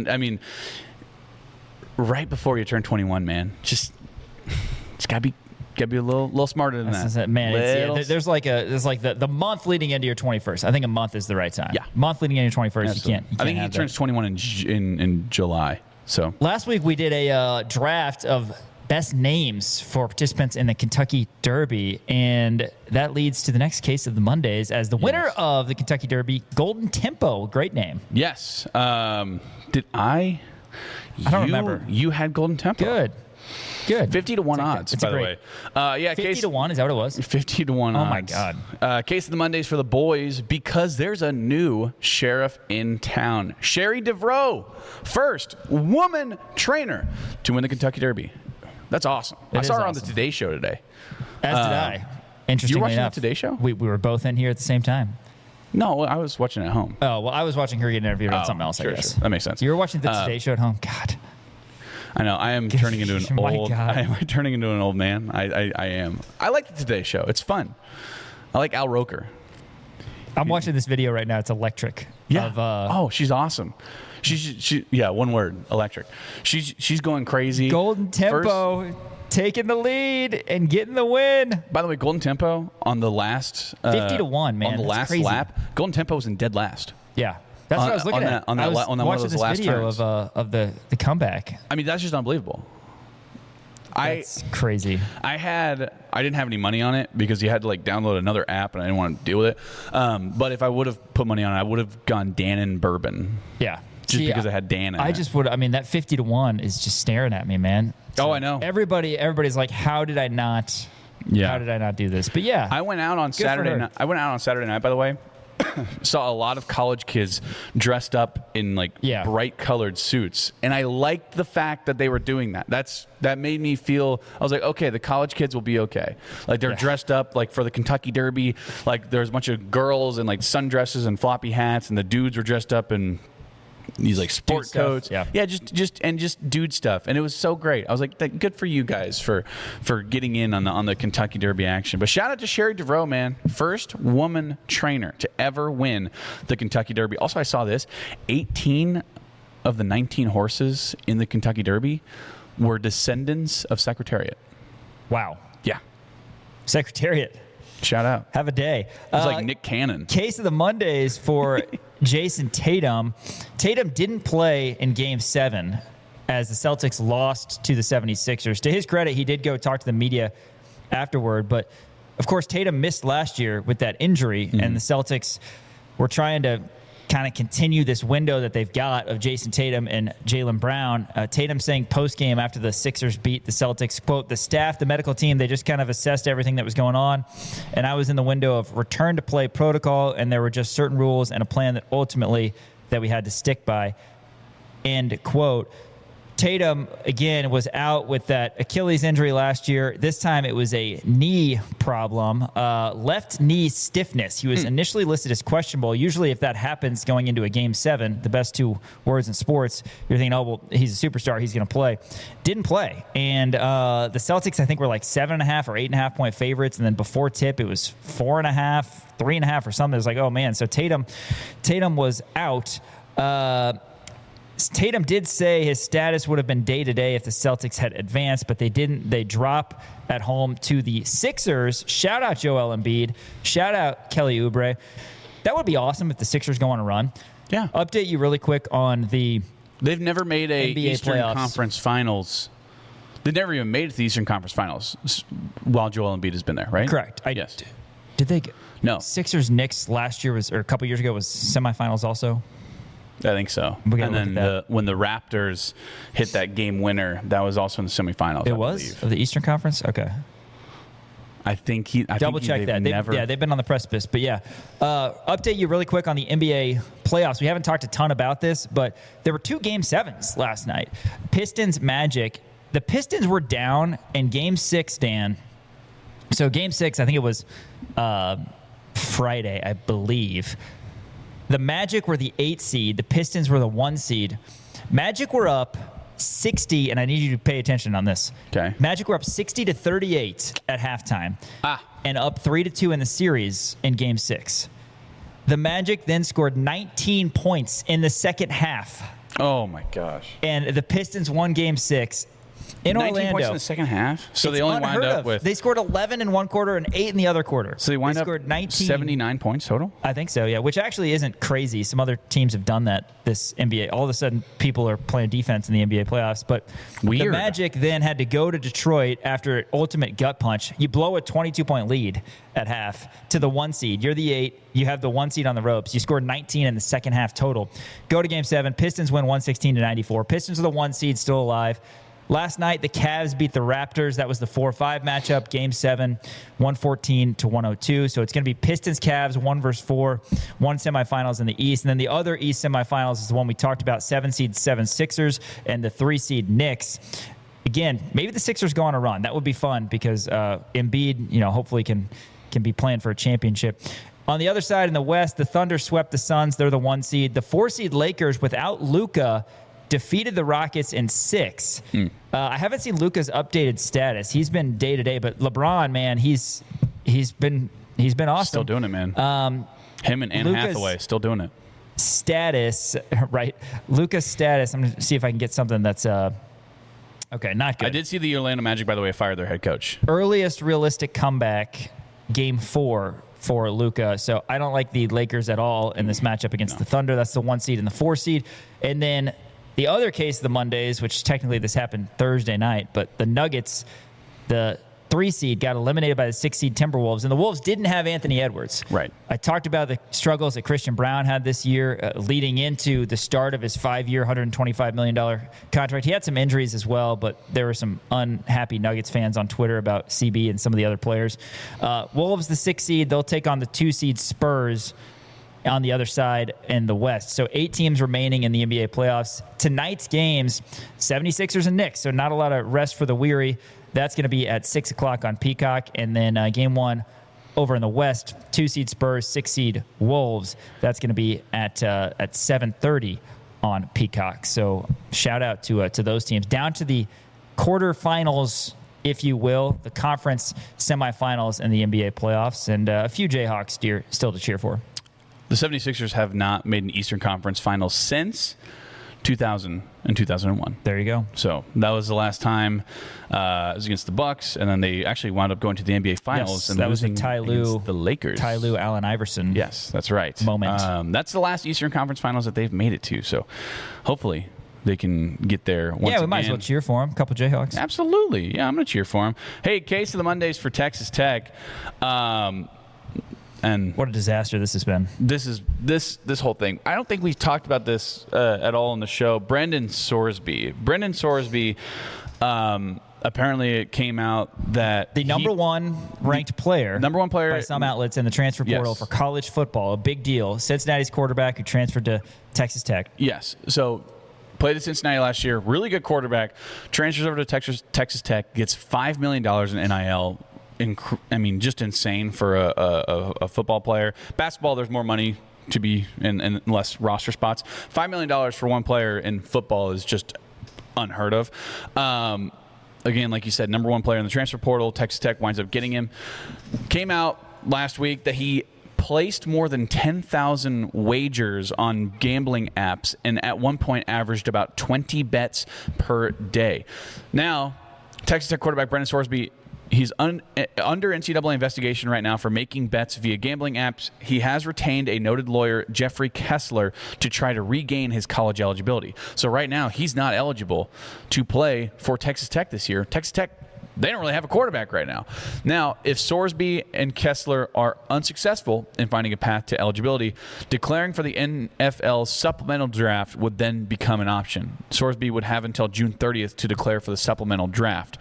right before you turn 21, man, it's got to be a little smarter than that. Man, there's like the month leading into your 21st. I think a month is the right time. Yeah. Month leading into your 21st, Absolutely. you can't I think he have turns 21 in July. So Last week we did a draft of best names for participants in the Kentucky Derby, and that leads to the next case of the Mondays as the winner of the Kentucky Derby, Golden Tempo. Great name. yes, did I? I don't remember. You had Golden Tempo. Good. 50 to 1 odds, by the way. 50 to 1, is that what it was? 50 to 1 odds. Oh, my God. Case of the Mondays for the boys because there's a new sheriff in town. Sherry DeVroe, first woman trainer to win the Kentucky Derby. That's awesome. I saw her on the Today Show today. As did I. Interestingly you were watching enough. the Today Show? We were both in here at the same time. No, I was watching at home. Oh, well, I was watching her get interviewed on something else, I guess. Sure. That makes sense. You were watching the Today Show at home? God. I know. I am turning into an My old. God. I am turning into an old man. I am. I like the Today Show. It's fun. I like Al Roker. I'm watching this video right now. It's electric. Yeah. Of, she's awesome. She one word, electric. She's going crazy. Golden Tempo taking the lead and getting the win. By the way, Golden Tempo on the last 50 to 1, man. on the That's last crazy. lap. Golden Tempo was in dead last. Yeah. That's what I was looking at. On I was one of watching those this last video turns. of the comeback. I mean, that's just unbelievable. That's crazy. I didn't have any money on it because you had to download another app and I didn't want to deal with it. But if I would have put money on it, I would have gone Dannon Bourbon. Yeah. Just because I had Dan in I it. just would. I mean, that 50 to 1 is just staring at me, man. Oh, I know. Everybody's like, how did I not? Yeah. How did I not do this? But yeah, I went out on for Saturday her. night. I went out on Saturday night, by the way. Saw a lot of college kids dressed up in bright colored suits, and I liked the fact that they were doing that. That made me feel. I was like, okay, the college kids will be okay. They're dressed up for the Kentucky Derby. There's a bunch of girls in sundresses and floppy hats, and the dudes were dressed up in these sport stuff, coats. yeah. Just dude stuff, and it was so great. I was like, good for you guys for getting in on the Kentucky Derby action. But shout out to Sherry DeVroe, man, first woman trainer to ever win the Kentucky Derby. Also, I saw this: 18 of the 19 horses in the Kentucky Derby were descendants of Secretariat. Wow. Yeah, Secretariat. shout out. Have a day. It was like Nick Cannon. Case of the Mondays for Jason Tatum. Tatum didn't play in Game 7 as the Celtics lost to the 76ers. To his credit, he did go talk to the media afterward. But, of course, Tatum missed last year with that injury, and the Celtics were trying to kind of continue this window that they've got of Jason Tatum and Jaylen Brown. Tatum saying post-game after the Sixers beat the Celtics, quote, the staff, the medical team, they just kind of assessed everything that was going on. And I was in the window of return to play protocol, and there were just certain rules and a plan that ultimately that we had to stick by, end quote. Tatum, again, was out with that Achilles injury last year. This time it was a knee problem, left knee stiffness. He was initially listed as questionable. Usually if that happens going into a Game 7, the best two words in sports, you're thinking, oh, well, he's a superstar. He's going to play. Didn't play. And the Celtics, I think, were 7.5 or 8.5 point favorites. And then before tip, it was 4.5, 3.5 or something. It was like, oh, man. So Tatum was out. Tatum did say his status would have been day-to-day if the Celtics had advanced, but they didn't. They drop at home to the Sixers. Shout out Joel Embiid. Shout out Kelly Oubre. That would be awesome if the Sixers go on a run. Yeah. Update you really quick on the They've never made a NBA Eastern playoffs. Conference Finals. They've never even made it to the Eastern Conference Finals while Joel Embiid has been there, right? Correct. Yes. Did they? No. Sixers Knicks last year or a couple years ago was semifinals also. I think so. We gotta And look then at that. when the Raptors hit that game winner, that was also in the semifinals. It I was believe. of the Eastern Conference. Okay. I think Double check that. Never, They've been on the precipice. But yeah, update you really quick on the NBA playoffs. We haven't talked a ton about this, but there were 2 Game 7s last night. Pistons Magic. The Pistons were down in Game 6, Dan. So Game 6, I think it was Friday, I believe. The Magic were the 8 seed. The Pistons were the 1 seed. Magic were up 60, and I need you to pay attention on this. Okay. Magic were up 60-38 at halftime, and up 3-2 in the series in Game 6. The Magic then scored 19 points in the second half, Oh my gosh. and the Pistons won Game 6 in 19 Orlando. points in the second half. So It's they only wind unheard up of. with. They scored 11 in one quarter and 8 in the other quarter. So they wind up scored 19. 79 points total. I think so, yeah, which actually isn't crazy. Some other teams have done that this NBA. All of a sudden, people are playing defense in the NBA playoffs. But the Weird. Magic then had to go to Detroit after an ultimate gut punch. You blow a 22-point lead at half to the 1 seed. You're the 8. You have the 1 seed on the ropes. You scored 19 in the second half total. Go to Game 7. Pistons win 116-94. Pistons are the 1 seed, still alive. Last night, the Cavs beat the Raptors. That was the 4-5 matchup. Game 7, 114-102. So it's going to be Pistons-Cavs, 1 versus 4, one semifinals in the East. And then the other East semifinals is the one we talked about, 7 seed 76ers and the 3 seed Knicks. Again, maybe the Sixers go on a run. That would be fun because Embiid, hopefully can be playing for a championship. On the other side in the West, the Thunder swept the Suns. They're the 1 seed. The 4 seed Lakers, without Luka, defeated the Rockets in 6. I haven't seen Luka's updated status. He's been day to day, but LeBron, man, he's been awesome. Still doing it, man. Him and Anne Luka's Hathaway still doing it. Status, right? Luka's status. I'm going to see if I can get something that's okay, not good. I did see the Orlando Magic, by the way, fire their head coach. Earliest realistic comeback, Game 4 for Luka. So I don't like the Lakers at all in this matchup against the Thunder. That's the 1 seed and the 4 seed. And then the other case of the Mondays, which technically this happened Thursday night, but the Nuggets, the 3 seed, got eliminated by the 6 seed Timberwolves, and the Wolves didn't have Anthony Edwards. Right. I talked about the struggles that Christian Brown had this year leading into the start of his 5-year, $125 million contract. He had some injuries as well, but there were some unhappy Nuggets fans on Twitter about CB and some of the other players. Wolves, the 6 seed, they'll take on the 2 seed Spurs on the other side in the West. So 8 teams remaining in the NBA playoffs. Tonight's games, 76ers and Knicks, so not a lot of rest for the weary. That's going to be at 6 o'clock on Peacock. And then Game 1 over in the West, 2 seed Spurs, 6 seed Wolves. That's going to be at 7:30 on Peacock. So shout out to those teams. Down to the quarterfinals, if you will, the conference semifinals and the NBA playoffs, and a few Jayhawks still to cheer for. The 76ers have not made an Eastern Conference Finals since 2000 and 2001. There you go. So that was the last time it was against the Bucks, and then they actually wound up going to the NBA Finals. Yes, and that was a losing Ty Lue, against the Lakers. Ty Lue, Allen Iverson. Yes, that's right. Moment. That's the last Eastern Conference Finals that they've made it to. So hopefully they can get there once again. Yeah, we might as well cheer for them. A couple Jayhawks. Absolutely. Yeah, I'm going to cheer for them. Hey, case of the Mondays for Texas Tech. And what a disaster this has been. This whole thing. I don't think we've talked about this at all on the show. Brendan Sorsby. Apparently, it came out that the number one ranked player by some outlets in the transfer portal Yes. for college football, a big deal. Cincinnati's quarterback who transferred to Texas Tech. Yes. So played at Cincinnati last year. Really good quarterback. Transfers over to Texas Tech. Gets $5 million in NIL. Just insane for a football player. Basketball, there's more money to be in less roster spots. $5 million for one player in football is just unheard of. Again, like you said, number one player in the transfer portal. Texas Tech winds up getting him. Came out last week that he placed more than 10,000 wagers on gambling apps and at one point averaged about 20 bets per day. Now, Texas Tech quarterback Brendan Sorsby, he's under NCAA investigation right now for making bets via gambling apps. He has retained a noted lawyer, Jeffrey Kessler, to try to regain his college eligibility. So right now, he's not eligible to play for Texas Tech this year. Texas Tech, they don't really have a quarterback right now. Now, if Sorsby and Kessler are unsuccessful in finding a path to eligibility, declaring for the NFL supplemental draft would then become an option. Sorsby would have until June 30th to declare for the supplemental draft,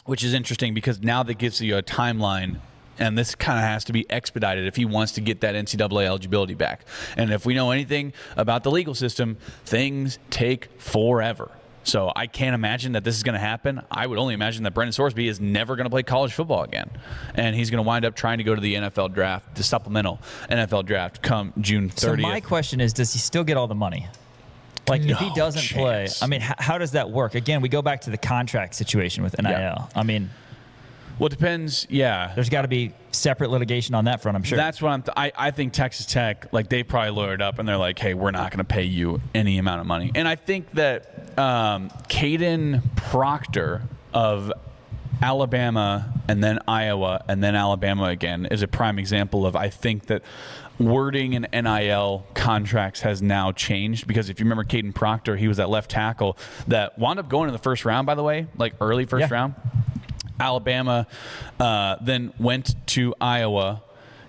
which is interesting because now that gives you a timeline, and this kind of has to be expedited if he wants to get that NCAA eligibility back. And if we know anything about the legal system, things take forever. So I can't imagine that this is going to happen. I would only imagine that Brendan Sorsby is never going to play college football again. And he's going to wind up trying to go to the NFL draft, the supplemental NFL draft, come June 30th. So my question is, does he still get all the money? Like, if he doesn't play, I mean, how does that work? Again, we go back to the contract situation with NIL. Yeah. I mean, well, it depends. Yeah. there's got to be separate litigation on that front, I'm sure. That's what I think Texas Tech, like, they probably lawyered up and they're like, hey, we're not going to pay you any amount of money. And I think that Caden Proctor of Alabama and then Iowa and then Alabama again is a prime example of, I think that wording in NIL contracts has now changed, because if you remember Caden Proctor, he was that left tackle that wound up going in the first round, by the way, like early first round. Alabama then went to Iowa,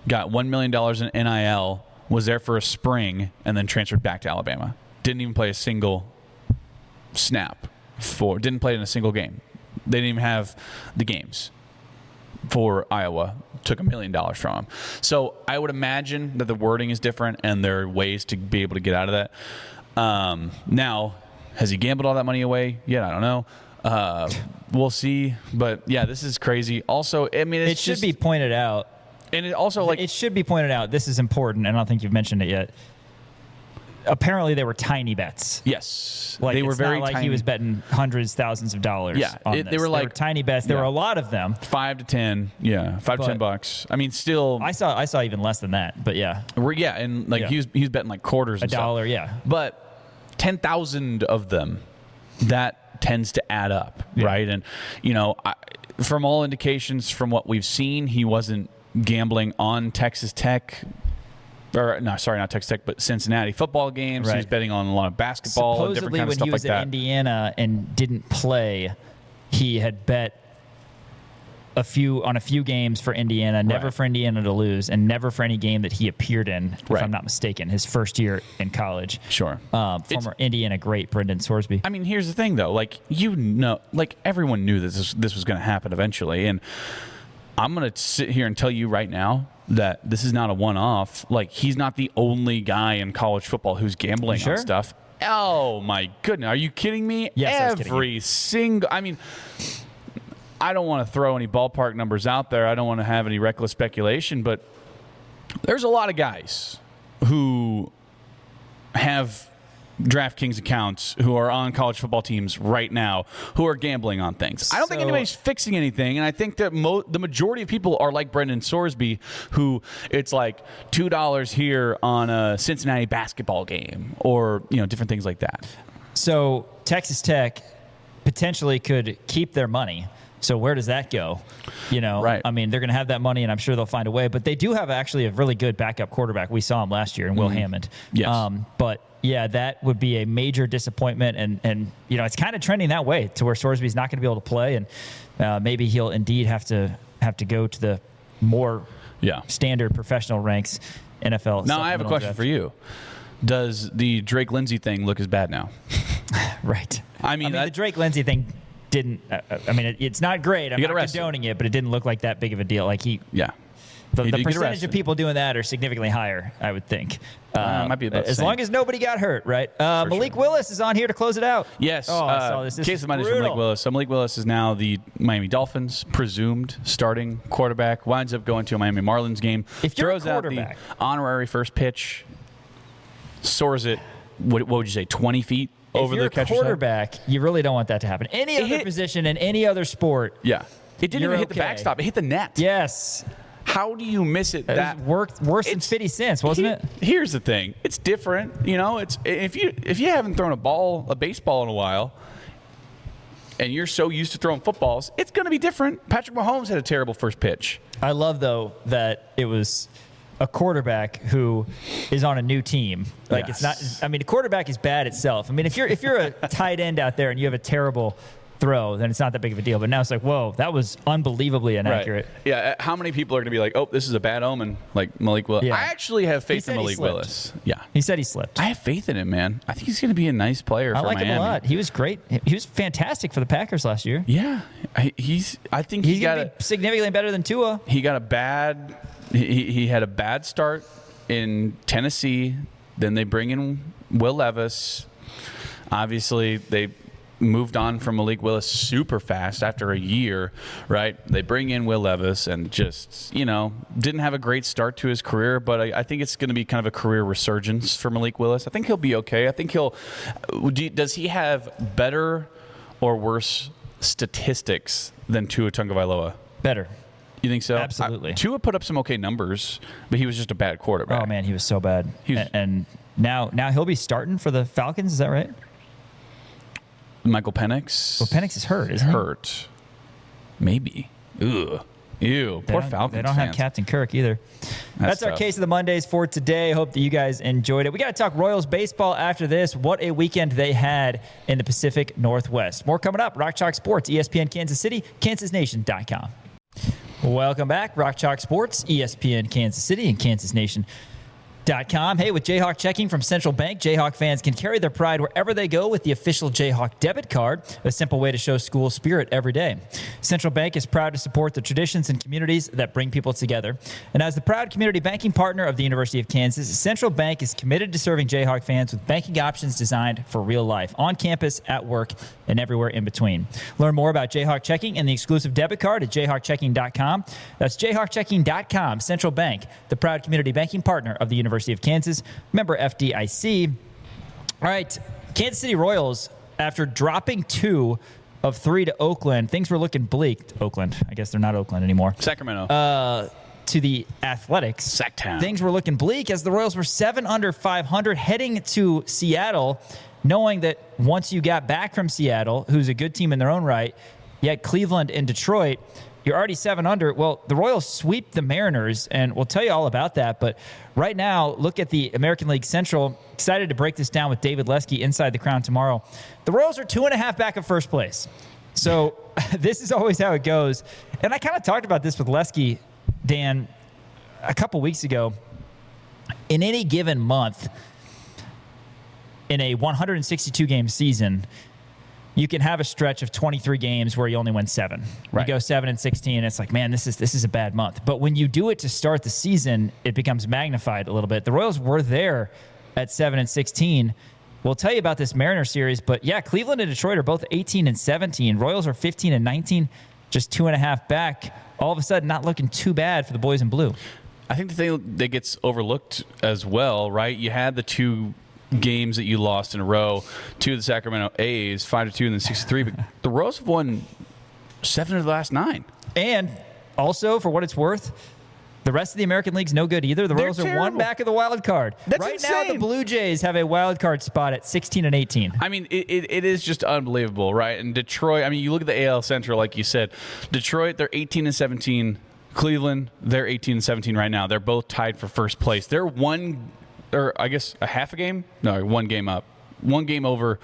got $1 million in NIL, was there for a spring, and then transferred back to Alabama. Didn't even play a single snap didn't play in a single game. They didn't even have the games for Iowa. Took $1 million from him. So I would imagine that the wording is different and there are ways to be able to get out of that. Now, has he gambled all that money away? Yeah, I don't know. We'll see. But yeah, this is crazy. Also, I mean, it should be pointed out. And it also, like, it should be pointed out. This is important, and I don't think you've mentioned it yet. Apparently, they were tiny bets. Yes, Like, they were it's very not like tiny. he was betting hundreds, thousands of dollars. Yeah, on they this. were like tiny bets. There were a lot of them. 5 to 10. Yeah, 5 to 10 bucks. I mean, still. I saw even less than that. But yeah, Yeah, and like he was betting like quarters. a and dollar. stuff. Yeah, But 10,000 of them, that tends to add up, right? And from all indications, from what we've seen, he wasn't gambling on Texas Tech. Or no, sorry, not Texas Tech, but Cincinnati football games. Right. He was betting on a lot of basketball, supposedly different kind of when stuff he was like at that. Indiana and didn't play, he had bet on a few games for Indiana, never Right. for Indiana to lose, and never for any game that he appeared in, if Right. I'm not mistaken, his first year in college. Sure. Former Indiana great Brendan Sorsby. I mean, here's the thing, though. Like, everyone knew that this was going to happen eventually. And I'm going to sit here and tell you right now that this is not a one-off. Like, he's not the only guy in college football who's gambling Sure. on stuff. Oh, my goodness. Are you kidding me? Yes, I was kidding Every single... I mean, I don't want to throw any ballpark numbers out there. I don't want to have any reckless speculation, but there's a lot of guys who have DraftKings accounts who are on college football teams right now who are gambling on things. I don't think anybody's fixing anything, and I think that the majority of people are like Brendan Sorsby, who it's like $2 here on a Cincinnati basketball game or different things like that. So Texas Tech potentially could keep their money. So where does that go? Right. I mean, they're going to have that money, and I'm sure they'll find a way. But they do have actually a really good backup quarterback. We saw him last year in Will Hammond. Yes. But yeah, that would be a major disappointment, and it's kind of trending that way to where Sorsby's not going to be able to play, and maybe he'll indeed have to go to the more standard professional ranks, NFL. Now I have a question draft. for you. Does the Drake Lindsay thing look as bad now? Right. I mean, the Drake Lindsay thing didn't. It's not great. I'm He got not arrested. condoning it, but it didn't look like that big of a deal. Like Yeah. the He did get percentage arrested. of people doing that are significantly higher, I would think. Might be about the as same. long as nobody got hurt, right? Malik Willis is on here to close it out. Yes. Oh, I saw this. This case is of minus for brutal. Malik Willis. So Malik Willis is now the Miami Dolphins' presumed starting quarterback. Winds up going to a Miami Marlins game. If you're a throws out the quarterback- honorary first pitch, soars it. What would you say? 20 feet over if you're the catcher's a head? quarterback, you really don't want that to happen. Any other hit- position in any other sport, Yeah. It didn't You're even hit the okay. backstop. It hit the net. yes, How do you miss it? it That worked worse than 50 cents, wasn't it? Here's the thing. It's different. It's if you haven't thrown a baseball in a while, and you're so used to throwing footballs, it's going to be different. Patrick Mahomes had a terrible first pitch. I love, though, that it was a quarterback who is on a new team. Like, Yes. it's not. I mean, a quarterback is bad itself. I mean, if you're a tight end out there and you have a terrible throw, then it's not that big of a deal. But now it's like, whoa, that was unbelievably inaccurate. Right. Yeah. How many people are going to be like, oh, this is a bad omen, like Malik Willis? Yeah. I actually have He faith said in he Malik slipped. Willis. Yeah. He said he slipped. I have faith in him, man. I think he's going to be a nice player I for like Miami. him a lot. He was great. He was fantastic for the Packers last year. Yeah. I think He's he got going to be significantly better than Tua. he got a bad he had a bad start in Tennessee. Then they bring in Will Levis. Obviously, they moved on from Malik Willis super fast after a year, right? They bring in Will Levis and just, didn't have a great start to his career, but I think it's going to be kind of a career resurgence for Malik Willis. I think he'll be okay. I think does he have better or worse statistics than Tua Tagovailoa? Better. You think so? Absolutely. Tua put up some okay numbers, but he was just a bad quarterback. Oh, man, he was so bad. And now he'll be starting for the Falcons. Is that right? Michael Penix? Well, Penix is hurt, isn't he? Hurt. Maybe. Ugh. Ew. Poor Falcons They don't fans. have Captain Kirk either. That's our tough. Case of the Mondays for today. Hope that you guys enjoyed it. We got to talk Royals baseball after this. What a weekend they had in the Pacific Northwest. More coming up. Rock Chalk Sports, ESPN Kansas City, KansasNation.com. Welcome back. Rock Chalk Sports, ESPN Kansas City and KansasNation.com. Hey, with Jayhawk checking from Central Bank, Jayhawk fans can carry their pride wherever they go with the official Jayhawk debit card, a simple way to show school spirit every day. Central Bank is proud to support the traditions and communities that bring people together. And as the proud community banking partner of the University of Kansas, Central Bank is committed to serving Jayhawk fans with banking options designed for real life, on campus, at work, and everywhere in between. Learn more about Jayhawk checking and the exclusive debit card at jayhawkchecking.com. That's jayhawkchecking.com. Central Bank, the proud community banking partner of the University of Kansas, member FDIC. All right, Kansas City Royals, after dropping 2 of 3 to Oakland, things were looking bleak. Oakland, I guess they're not Oakland anymore. Sacramento. To the Athletics. Sacktown. Things were looking bleak as the Royals were 7 under 500 heading to Seattle, knowing that once you got back from Seattle, who's a good team in their own right, yet Cleveland and Detroit, you're already 7 under. Well, the Royals sweep the Mariners, and we'll tell you all about that. But right now, look at the American League Central. Excited to break this down with David Lesky inside the Crown tomorrow. The Royals are 2.5 back of first place. So this is always how it goes. And I kind of talked about this with Lesky, Dan, a couple weeks ago. In any given month, in a 162-game season, you can have a stretch of 23 games where you only win 7. Right. You go 7-16, and it's like, man, this is a bad month. But when you do it to start the season, it becomes magnified a little bit. The Royals were there at 7-16. We'll tell you about this Mariner series, but yeah, Cleveland and Detroit are both 18-17. Royals are 15-19, just 2.5 back. All of a sudden, not looking too bad for the boys in blue. I think the thing that gets overlooked as well, right? You had the 2 games that you lost in a row to the Sacramento A's, 5-2 and then 6-3. But the Royals have won 7 of the last 9. And also, for what it's worth, the rest of the American League's no good either. The Royals are 1 back of the wild card. That's right insane. now, the Blue Jays have a wild card spot at 16-18. I mean, it is just unbelievable, right? And Detroit, I mean, you look at the AL Central, like you said. Detroit, they're 18-17. Cleveland, they're 18-17 right now. They're both tied for first place. They're a half a game? No, 1 game up. 1 game over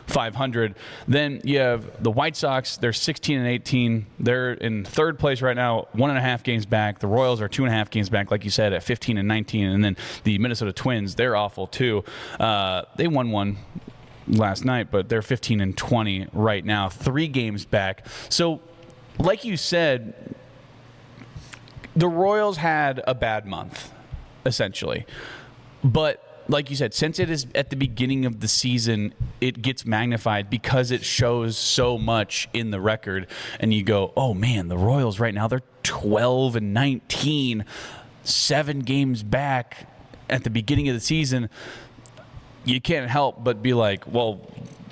500. Then you have the White Sox. They're 16-18. They're in third place right now, 1.5 games back. The Royals are 2.5 games back, like you said, at 15-19. And then the Minnesota Twins, they're awful too. They won 1 last night, but they're 15-20 right now, 3 games back. So, like you said, the Royals had a bad month, essentially. But like you said, since it is at the beginning of the season, it gets magnified because it shows so much in the record. And you go, oh, man, the Royals right now, they're 12-19, 7 games back at the beginning of the season. You can't help but be like, well,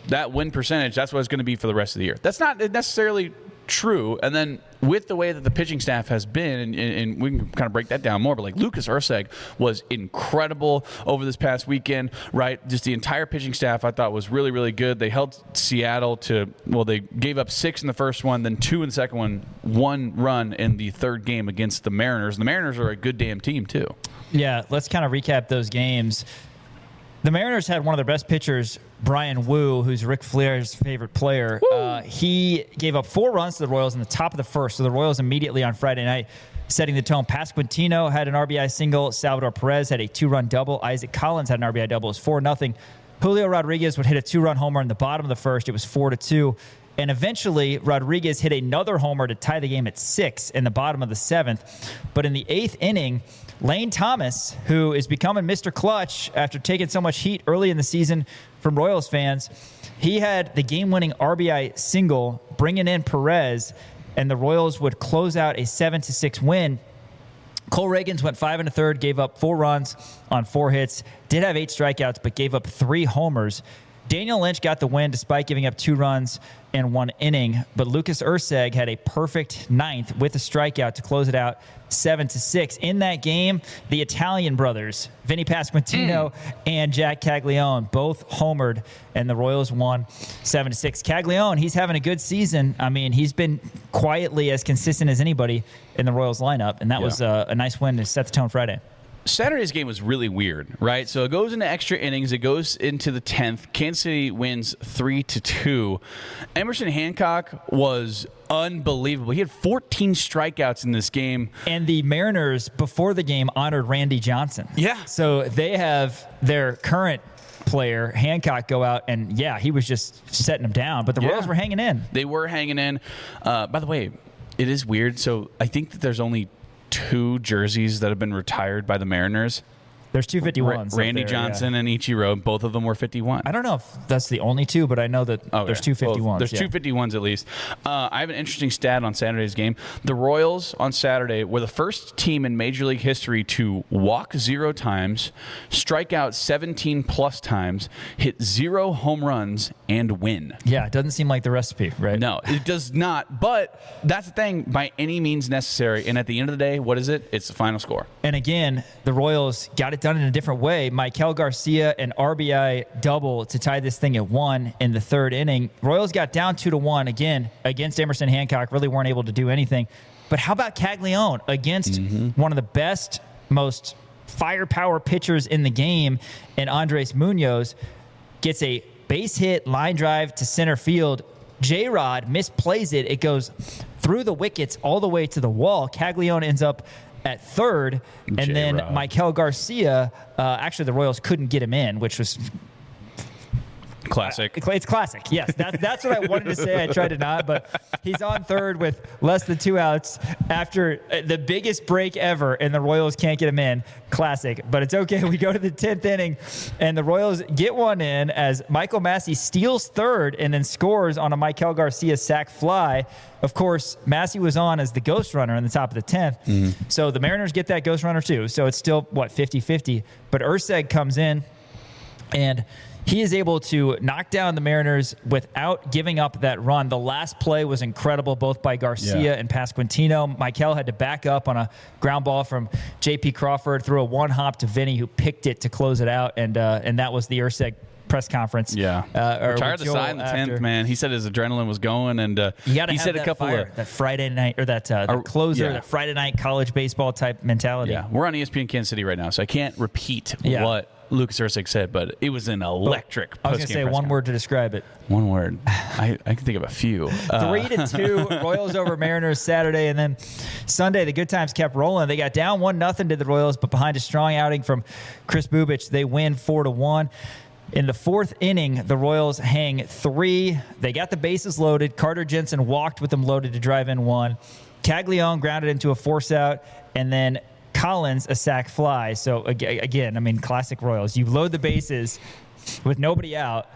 that win percentage, that's what it's going to be for the rest of the year. That's not necessarily true. And then with the way that the pitching staff has been, and we can kind of break that down more, but like Lucas Erceg was incredible over this past weekend, right? Just the entire pitching staff I thought was really, really good. They held Seattle to, well, they gave up 6 in the first one, then 2 in the second one, 1 run in the third game against the Mariners. And the Mariners are a good damn team too. Yeah, let's kind of recap those games. The Mariners had one of their best pitchers, Brian Wu, who's Ric Flair's favorite player. He gave up 4 runs to the Royals in the top of the first. So the Royals immediately on Friday night setting the tone. Pasquantino had an RBI single. Salvador Perez had a 2-run double. Isaac Collins had an RBI double. It was 4-0. Julio Rodriguez would hit a 2-run homer in the bottom of the first. It was 4-2. And eventually, Rodriguez hit another homer to tie the game at 6 in the bottom of the 7th. But in the 8th inning, Lane Thomas, who is becoming Mr. Clutch after taking so much heat early in the season from Royals fans, He had the game-winning RBI single, bringing in Perez, and the Royals would close out a 7-6 win. Cole Reagans went 5 1/3, gave up 4 runs on 4 hits, did have 8 strikeouts, but gave up 3 homers. Daniel Lynch got the win despite giving up 2 runs in 1 inning, but Lucas Erceg had a perfect 9th with a strikeout to close it out 7-6. In that game, the Italian brothers, Vinny Pasquantino and Jack Caglione, both homered, and the Royals won 7-6. Caglione, he's having a good season. I mean, he's been quietly as consistent as anybody in the Royals lineup, and that was a nice win to set the tone Friday. Saturday's game was really weird, right? So it goes into extra innings. It goes into the 10th. Kansas City wins 3-2. Emerson Hancock was unbelievable. He had 14 strikeouts in this game. And the Mariners, before the game, honored Randy Johnson. Yeah. So they have their current player, Hancock, go out, and, he was just setting them down. But the Royals were hanging in. They were hanging in. By the way, it is weird. So I think that there's only 2 jerseys that have been retired by the Mariners. There's 2 51s. Randy Johnson and Ichiro, both of them were 51. I don't know if that's the only 2, but I know that there's 2 51s. Well, there's 2 51s at least. I have an interesting stat on Saturday's game. The Royals on Saturday were the first team in Major League history to walk 0 times, strike out 17+ times, hit 0 home runs, and win. Yeah, it doesn't seem like the recipe, right? No, it does not. But that's the thing, by any means necessary. And at the end of the day, what is it? It's the final score. And again, the Royals got it done in a different way. Maikel Garcia, an RBI double to tie this thing at 1 in the 3rd inning. Royals got down 2-1 again against Emerson Hancock. Really weren't able to do anything. But how about Caglione against one of the best, most firepower pitchers in the game, and Andres Munoz gets a base hit, line drive to center field. J-Rod misplays it. It goes through the wickets all the way to the wall. Caglione ends up at 3rd, and then Maikel Garcia, actually the Royals couldn't get him in, which was classic. It's classic. Yes, that's what I wanted to say. I tried to not, but he's on 3rd with less than 2 outs after the biggest break ever, and the Royals can't get him in. Classic, but it's okay. We go to the 10th inning, and the Royals get one in as Michael Massey steals 3rd and then scores on a Maikel Garcia sac fly. Of course, Massey was on as the ghost runner in the top of the 10th, so the Mariners get that ghost runner too. So it's still, 50-50, but Erceg comes in, and he is able to knock down the Mariners without giving up that run. The last play was incredible, both by Garcia and Pasquantino. Maikel had to back up on a ground ball from J.P. Crawford, threw a 1-hop to Vinny, who picked it to close it out, and that was the Erceg press conference. Retired the side in the 10th, man. He said his adrenaline was going, and he said a couple of that Friday night, or that the closer, that Friday night college baseball type mentality. Yeah, we're on ESPN Kansas City right now, so I can't repeat what Lucas Erceg said, but it was an electric. I was going to say one word to describe it. One word. I can think of a few. 3-2 Royals over Mariners Saturday, and then Sunday the good times kept rolling. They got down 1-0 to the Royals, but behind a strong outing from Chris Bubich, they win 4-1. In the 4th inning, the Royals hang 3. They got the bases loaded. Carter Jensen walked with them loaded to drive in 1. Caglione grounded into a force out, and then Collins a sac fly. So again, I mean, classic Royals. You load the bases with nobody out.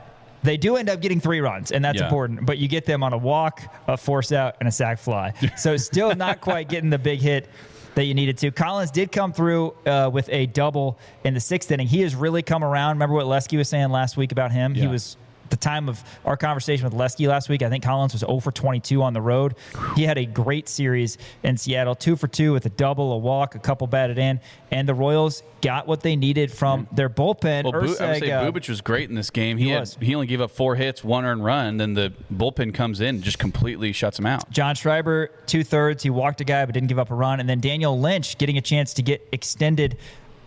They do end up getting 3 runs, and that's important. But you get them on a walk, a force out, and a sac fly. So still not quite getting the big hit that you needed to. Collins did come through with a double in the 6th inning. He has really come around. Remember what Lesky was saying last week about him? He was, the time of our conversation with Lesky last week, I think Collins was 0 for 22 on the road. He had a great series in Seattle, 2 for 2 with a double, a walk, a couple batted in, and the Royals got what they needed from their bullpen. Well, I would say Bubich was great in this game. He only gave up 4 hits, 1 earned run, then the bullpen comes in and just completely shuts him out. John Schreiber, 2/3. He walked a guy but didn't give up a run, and then Daniel Lynch getting a chance to get extended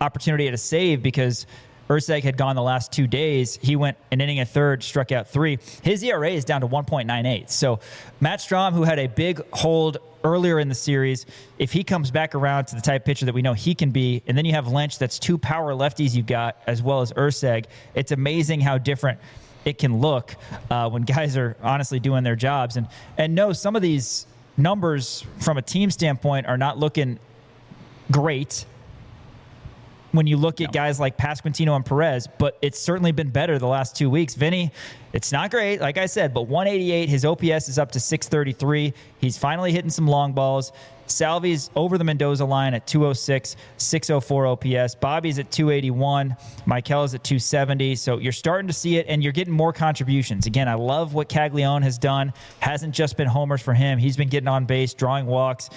opportunity at a save because Erceg had gone the last 2 days. He went an inning and 1/3, struck out 3. His ERA is down to 1.98. So Matt Strahm, who had a big hold earlier in the series, if he comes back around to the type pitcher that we know he can be, and then you have Lynch, that's 2 power lefties you've got, as well as Erceg, it's amazing how different it can look when guys are honestly doing their jobs. And no, some of these numbers from a team standpoint are not looking great when you look at guys like Pasquantino and Perez, but it's certainly been better the last 2 weeks. Vinny It's not great, like I said, but 188. His OPS is up to 633. He's finally hitting some long balls. Salvi's over the Mendoza line at 206, 604 OPS. Bobby's at 281. Michael's at 270. So you're starting to see it, and you're getting more contributions. Again, I love what Caglione has done. Hasn't just been homers for him. He's been getting on base, drawing walks.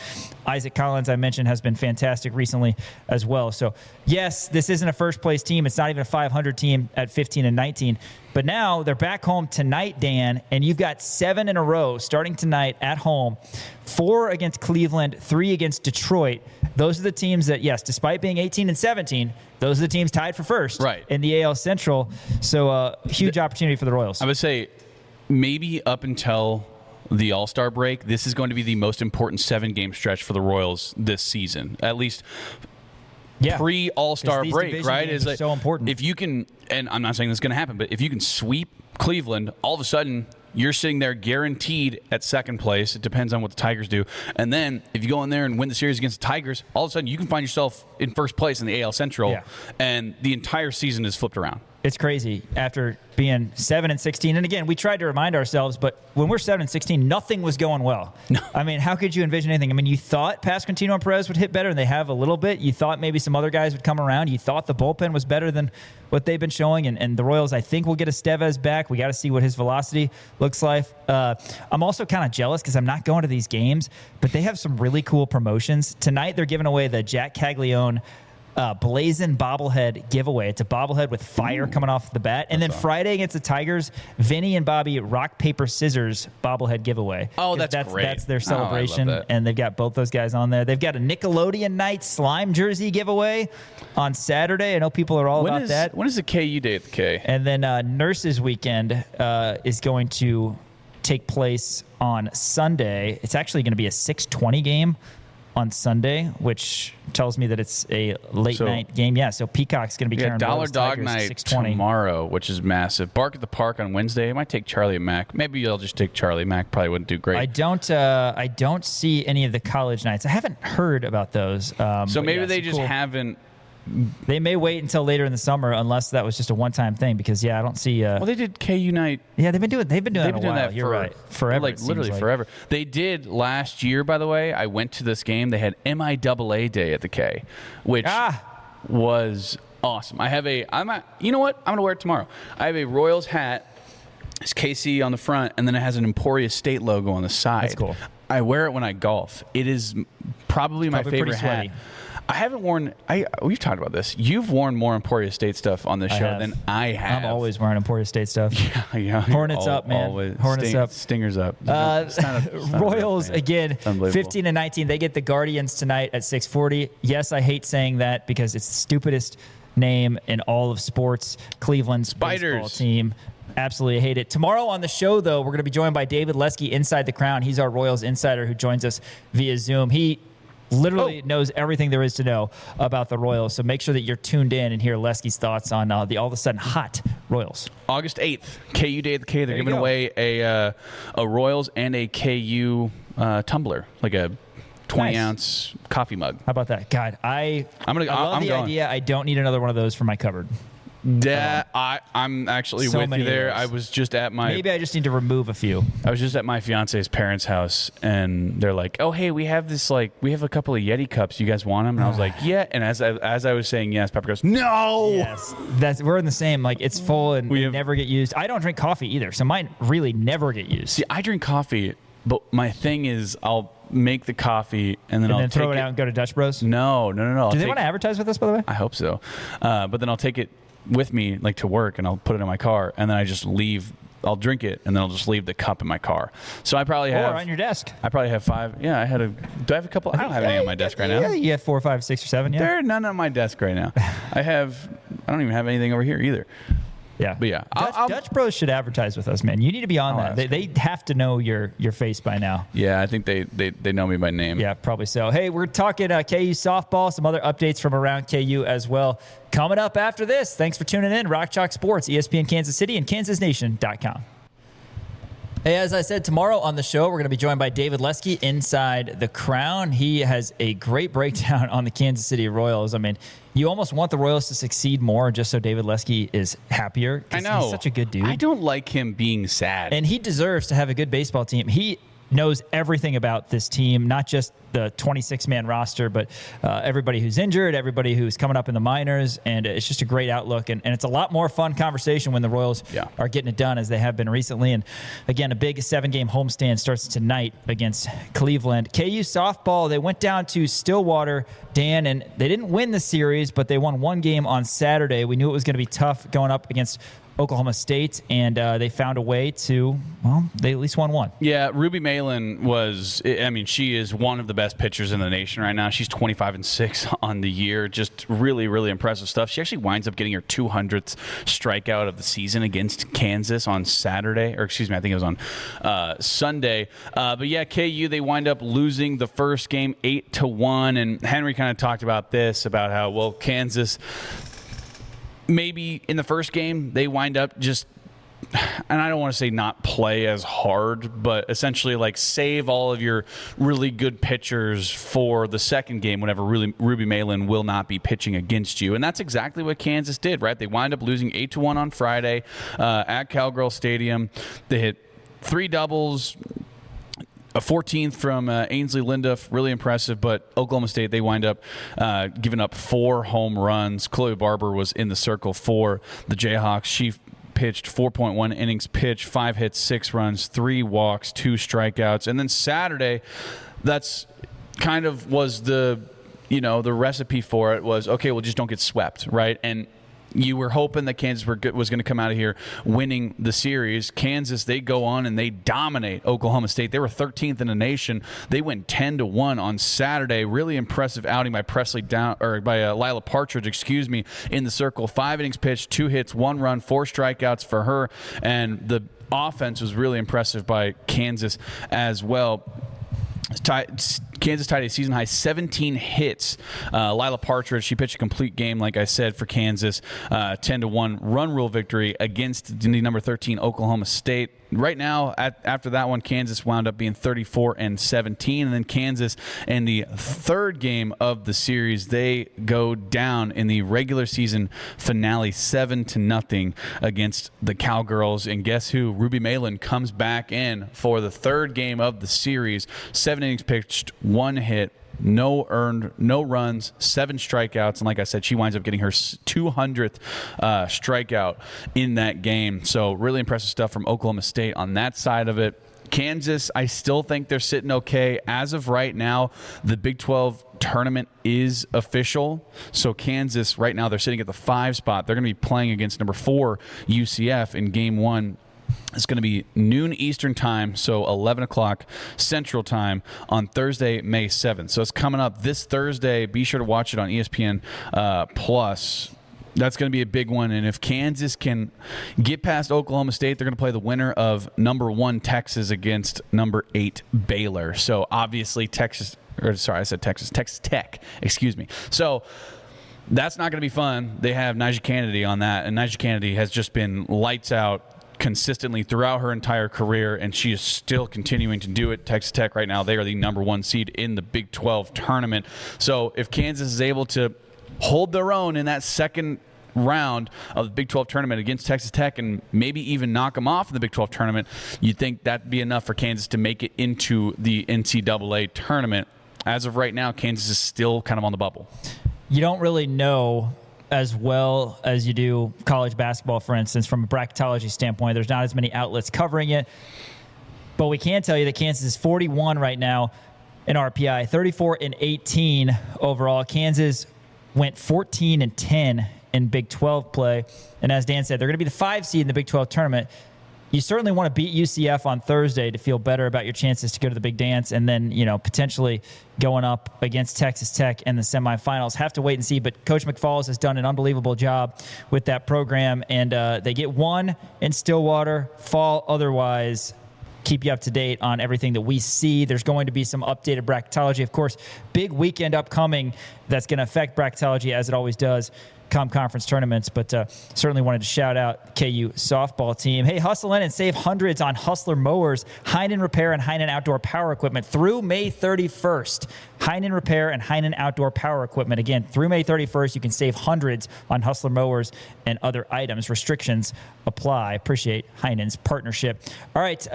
Isaac Collins, I mentioned, has been fantastic recently as well. So, yes, this isn't a first-place team. It's not even a 500 team at 15 and 19. But now they're back home tonight, Dan, and you've got 7 in a row starting tonight at home. 4 against Cleveland, 3 against Detroit. Those are the teams that, yes, despite being 18 and 17, those are the teams tied for first in the AL Central. So huge opportunity for the Royals. I would say maybe up until the All-Star break, this is going to be the most important 7-game stretch for the Royals this season, at least pre-All-Star break, right? Is like, so important. If you can, and I'm not saying this is going to happen, but if you can sweep Cleveland, all of a sudden you're sitting there guaranteed at second place. It depends on what the Tigers do. And then if you go in there and win the series against the Tigers, all of a sudden you can find yourself in first place in the AL Central, and the entire season is flipped around. It's crazy after being 7 and 16. And again, we tried to remind ourselves, but when we're 7 and 16, nothing was going well. No. I mean, how could you envision anything? I mean, you thought Pasquantino and Perez would hit better, and they have a little bit. You thought maybe some other guys would come around. You thought the bullpen was better than what they've been showing. And the Royals, I think, will get Estevez back. We got to see what his velocity looks like. I'm also kind of jealous because I'm not going to these games, but they have some really cool promotions. Tonight, they're giving away the Jack Caglione Blazin' bobblehead giveaway. It's a bobblehead with fire coming off the bat. And then Friday against the Tigers, Vinny and Bobby rock, paper, scissors bobblehead giveaway. Oh, that's great. That's their celebration. I love that. And they've got both those guys on there. They've got a Nickelodeon Night slime jersey giveaway on Saturday. I know people are all about that. When is the KU day at the K? And then Nurses Weekend is going to take place on Sunday. It's actually going to be a 6:20 game on Sunday, which tells me that it's a late night game. Yeah, so Peacock's going to be carrying Dollar Dog Night 6:20 tomorrow, which is massive. Bark at the Park on Wednesday. I might take Charlie and Mac. Maybe I'll just take Charlie. Mac probably wouldn't do great. I don't see any of the college nights. I haven't heard about those. So maybe they just haven't. They may wait until later in the summer, unless that was just a one-time thing. Because I don't see. Well, they did KU Night. Yeah, they've been doing that a while. That You're right, forever. Like literally forever. They did last year. By the way, I went to this game. They had MIAA Day at the K, which was awesome. You know what? I'm gonna wear it tomorrow. I have a Royals hat. It's KC on the front, and then it has an Emporia State logo on the side. That's cool. I wear it when I golf. It is probably my favorite hat. I haven't worn. We've talked about this. You've worn more Emporia State stuff on this show than I have. I'm always wearing Emporia State stuff. Yeah. Hornets up, man. Always. Hornets up. Stingers up. Royals again. 15 and 19. They get the Guardians tonight at 6:40. Yes, I hate saying that because it's the stupidest name in all of sports. Cleveland's baseball team. Absolutely hate it. Tomorrow on the show, though, we're going to be joined by David Lesky, Inside the Crown. He's our Royals insider who joins us via Zoom. He literally knows everything there is to know about the Royals. So make sure that you're tuned in and hear Lesky's thoughts on the all of a sudden hot Royals. August 8th, KU Day at the K. They're giving away a Royals and a KU tumbler, like a 20-ounce coffee mug. How about that? God, I love the idea. I don't need another one of those for my cupboard. I'm actually with you there. I was just at Maybe I just need to remove a few. I was just at my fiance's parents' house, and they're like, "Oh, hey, we have a couple of Yeti cups. You guys want them?" And I was like, "Yeah." And as I was saying yes, Pepper goes, "No." Yes, we're in the same. Like it's full and we never get used. I don't drink coffee either, so mine really never get used. See, I drink coffee, but my thing is I'll make the coffee and then I'll throw it out and go to Dutch Bros. No. Do they want to advertise with us, by the way? I hope so. But then I'll take it with me like to work and I'll put it in my car and then I just leave. I'll drink it and then I'll just leave the cup in my car. So I probably have. Or on your desk. I probably have 5. Yeah, do I have a couple? I don't have any on my desk right now. Yeah, you have 4, 5, 6, or 7. Yeah, there are none on my desk right now. I don't even have anything over here either. Yeah, but yeah, Dutch Bros should advertise with us, man. You need to be on that. They have to know your face by now. Yeah, I think they know me by name. Yeah, probably so. Hey, we're talking KU softball, some other updates from around KU as well. Coming up after this. Thanks for tuning in. Rock Chalk Sports, ESPN Kansas City, and KansasNation.com. Hey, as I said, tomorrow on the show, we're going to be joined by David Lesky inside the Crown. He has a great breakdown on the Kansas City Royals. I mean, you almost want the Royals to succeed more just so David Lesky is happier. I know. He's such a good dude. I don't like him being sad. And he deserves to have a good baseball team. He knows everything about this team, not just the 26-man roster, but everybody who's injured, everybody who's coming up in the minors, and it's just a great outlook. And it's a lot more fun conversation when the Royals are getting it done, as they have been recently. And again, a big 7-game homestand starts tonight against Cleveland. KU softball, they went down to Stillwater, Dan, and they didn't win the series, but they won one game on Saturday. We knew it was going to be tough going up against Oklahoma State, and they found a way to, well, they at least won one. Yeah, Ruby Malin she is one of the best pitchers in the nation right now. She's 25-6 on the year. Just really, really impressive stuff. She actually winds up getting her 200th strikeout of the season against Kansas on Saturday, or excuse me, I think it was on Sunday. But yeah, KU, they wind up losing the first game 8-1, and Henry kind of talked about this, about how, well, Kansas, maybe in the first game, they wind up just, and I don't want to say not play as hard, but essentially like save all of your really good pitchers for the second game whenever Ruby Malin will not be pitching against you. And that's exactly what Kansas did, right? They wind up losing 8-1 on Friday at Cowgirl Stadium. They hit 3 doubles, a 14th from Ainsley Linduff, really impressive, but Oklahoma State, they wind up giving up 4 home runs. Chloe Barber was in the circle for the Jayhawks. She pitched 4.1 innings pitched, 5 hits, 6 runs, 3 walks, 2 strikeouts. And then Saturday, that's kind of was the recipe for it was, okay, well, just don't get swept, right? And you were hoping that Kansas was going to come out of here winning the series. Kansas, they go on and they dominate Oklahoma State. They were 13th in the nation. They went 10-1 on Saturday. Really impressive outing by Lila Partridge, in the circle. 5 innings pitched, 2 hits, 1 run, 4 strikeouts for her. And the offense was really impressive by Kansas as well. Kansas tied a season-high 17 hits. Lila Partridge, she pitched a complete game, like I said, for Kansas. 10-1 run rule victory against the number 13 Oklahoma State. Right now, after that one, Kansas wound up being 34-17. And then Kansas, in the third game of the series, they go down in the regular season finale 7-0 against the Cowgirls. And guess who? Ruby Malin comes back in for the third game of the series. 7 innings pitched, 1 hit, no earned, no runs, 7 strikeouts, and like I said, she winds up getting her 200th strikeout in that game. So really impressive stuff from Oklahoma State on that side of it. Kansas, I still think they're sitting okay. As of right now, the Big 12 tournament is official. So Kansas, right now, they're sitting at the 5 spot. They're going to be playing against number 4 UCF in Game 1. It's going to be noon Eastern time, so 11 o'clock Central time on Thursday, May 7th. So it's coming up this Thursday. Be sure to watch it on ESPN Plus. That's going to be a big one. And if Kansas can get past Oklahoma State, they're going to play the winner of number 1 Texas against number 8 Baylor. So obviously Texas Tech, excuse me. So that's not going to be fun. They have Nyjah Kennedy on that, and Nyjah Kennedy has just been lights out consistently throughout her entire career, and she is still continuing to do it. Texas Tech right now, they are the number 1 seed in the Big 12 tournament. So if Kansas is able to hold their own in that second round of the Big 12 tournament against Texas Tech and maybe even knock them off in the Big 12 tournament, you'd think that'd be enough for Kansas to make it into the NCAA tournament. As of right now, Kansas is still kind of on the bubble. You don't really know as well as you do college basketball, for instance, from a bracketology standpoint. There's not as many outlets covering it. But we can tell you that Kansas is 41 right now in RPI, 34-18 overall. Kansas went 14-10 in Big 12 play. And as Dan said, they're going to be the 5 seed in the Big 12 tournament. You certainly want to beat UCF on Thursday to feel better about your chances to go to the big dance, and then, potentially going up against Texas Tech in the semifinals. Have to wait and see, but Coach McFalls has done an unbelievable job with that program, and they get 1 in Stillwater, fall otherwise. Keep you up to date on everything that we see. There's going to be some updated bracketology. Of course, big weekend upcoming that's going to affect bracketology as it always does. conference tournaments, but certainly wanted to shout out KU softball team. Hey, hustle in and save hundreds on Hustler mowers, Heinen Repair, and Heinen Outdoor Power Equipment through May 31st. Heinen Repair and Heinen Outdoor Power Equipment. Again, through May 31st, you can save hundreds on Hustler mowers and other items. Restrictions apply. Appreciate Heinen's partnership. All right,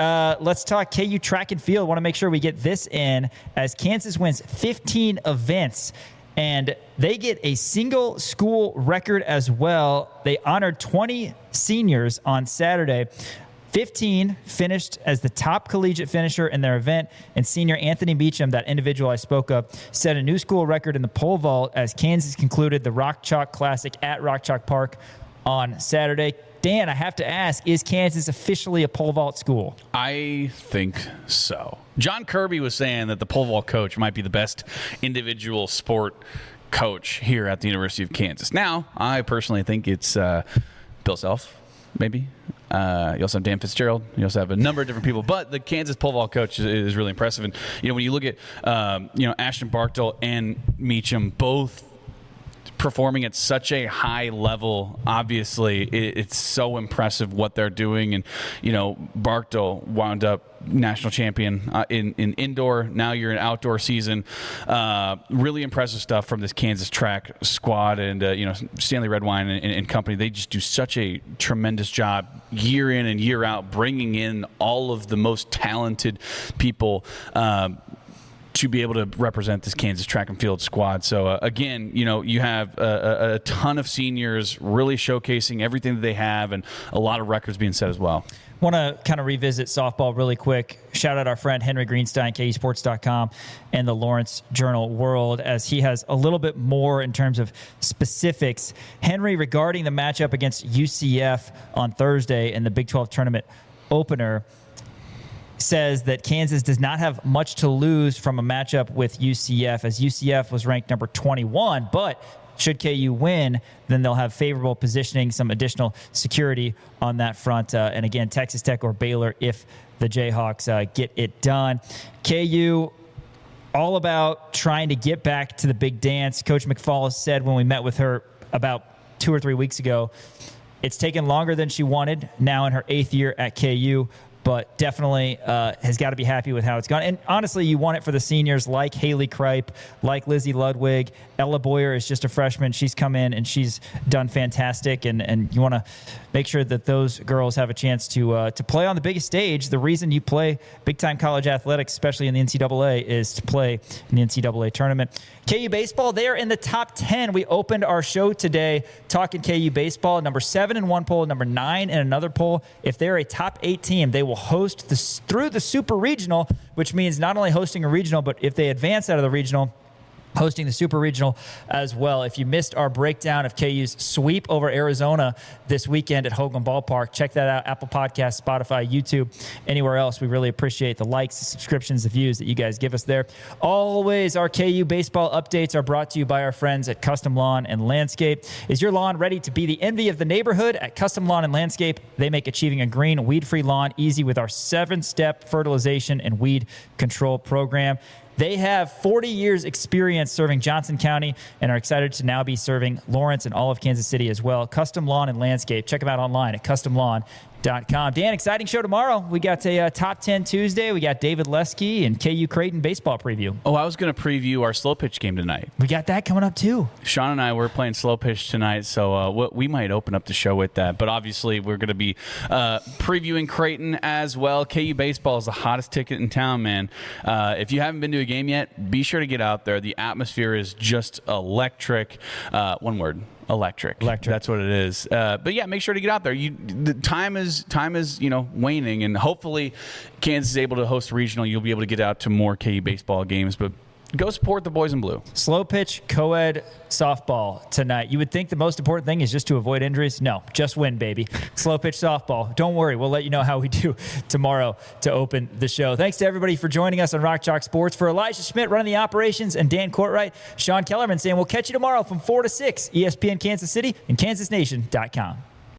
let's talk KU track and field. Want to make sure we get this in as Kansas wins 15 events. And they get a single school record as well. They honored 20 seniors on Saturday. 15 finished as the top collegiate finisher in their event, and senior Anthony Beecham, that individual I spoke of, set a new school record in the pole vault as Kansas concluded the Rock Chalk Classic at Rock Chalk Park on Saturday. Dan, I have to ask, is Kansas officially a pole vault school? I think so. John Kirby was saying that the pole vault coach might be the best individual sport coach here at the University of Kansas. Now, I personally think it's Bill Self, maybe. You also have Dan Fitzgerald. You also have a number of different people. But the Kansas pole vault coach is really impressive. And, when you look at, Ashton Barkdale and Meacham, both performing at such a high level, obviously it's so impressive what they're doing. And Barkdale wound up national champion in indoor. Now you're in outdoor season. Really impressive stuff from this Kansas track squad, and Stanley Redwine and company. They just do such a tremendous job year in and year out, bringing in all of the most talented people to be able to represent this Kansas track and field squad. So, again, you have a ton of seniors really showcasing everything that they have, and a lot of records being set as well. Want to kind of revisit softball really quick. Shout out our friend Henry Greenstein, KUSports.com, and the Lawrence Journal World, as he has a little bit more in terms of specifics. Henry, regarding the matchup against UCF on Thursday in the Big 12 tournament opener, says that Kansas does not have much to lose from a matchup with UCF, as UCF was ranked number 21, but should KU win, then they'll have favorable positioning, some additional security on that front. And again, Texas Tech or Baylor if the Jayhawks get it done. KU, all about trying to get back to the big dance. Coach McFall said when we met with her about 2 or 3 weeks ago, it's taken longer than she wanted now in her 8th year at KU, but definitely has got to be happy with how it's gone. And honestly, you want it for the seniors like Haley Kripe, like Lizzie Ludwig. Ella Boyer is just a freshman. She's come in and she's done fantastic. And you want to make sure that those girls have a chance to play on the biggest stage. The reason you play big-time college athletics, especially in the NCAA, is to play in the NCAA tournament. KU baseball, they are in the top 10. We opened our show today talking KU baseball, number 7 in one poll, number 9 in another poll. If they're a top 8 team, they will host through the Super Regional, which means not only hosting a regional, but if they advance out of the regional, hosting the Super Regional as well. If you missed our breakdown of KU's sweep over Arizona this weekend at Hoagland Ballpark, check that out. Apple Podcasts, Spotify, YouTube, anywhere else. We really appreciate the likes, the subscriptions, the views that you guys give us there. Always, our KU baseball updates are brought to you by our friends at Custom Lawn and Landscape. Is your lawn ready to be the envy of the neighborhood? At Custom Lawn and Landscape, they make achieving a green, weed-free lawn easy with our 7-step fertilization and weed control program. They have 40 years experience serving Johnson County and are excited to now be serving Lawrence and all of Kansas City as well. Custom Lawn and Landscape. Check them out online at customlawn.com. Dan, exciting show tomorrow. We got a Top 10 Tuesday. We got David Lesky and KU Creighton baseball preview. Oh, I was going to preview our slow pitch game tonight. We got that coming up too. Sean and I were playing slow pitch tonight, so we might open up the show with that. But obviously, we're going to be previewing Creighton as well. KU baseball is the hottest ticket in town, man. If you haven't been to a game yet, be sure to get out there. The atmosphere is just electric. One word. Electric. That's what it is. But yeah, make sure to get out there. The time is waning, and hopefully Kansas is able to host a regional. You'll be able to get out to more KU baseball games, but go support the boys in blue. Slow pitch co-ed softball tonight. You would think the most important thing is just to avoid injuries. No, just win, baby. Slow pitch softball. Don't worry. We'll let you know how we do tomorrow to open the show. Thanks to everybody for joining us on Rock Chalk Sports. For Elijah Schmidt running the operations and Dan Courtwright, Sean Kellerman saying we'll catch you tomorrow from 4 to 6, ESPN Kansas City and KansasNation.com.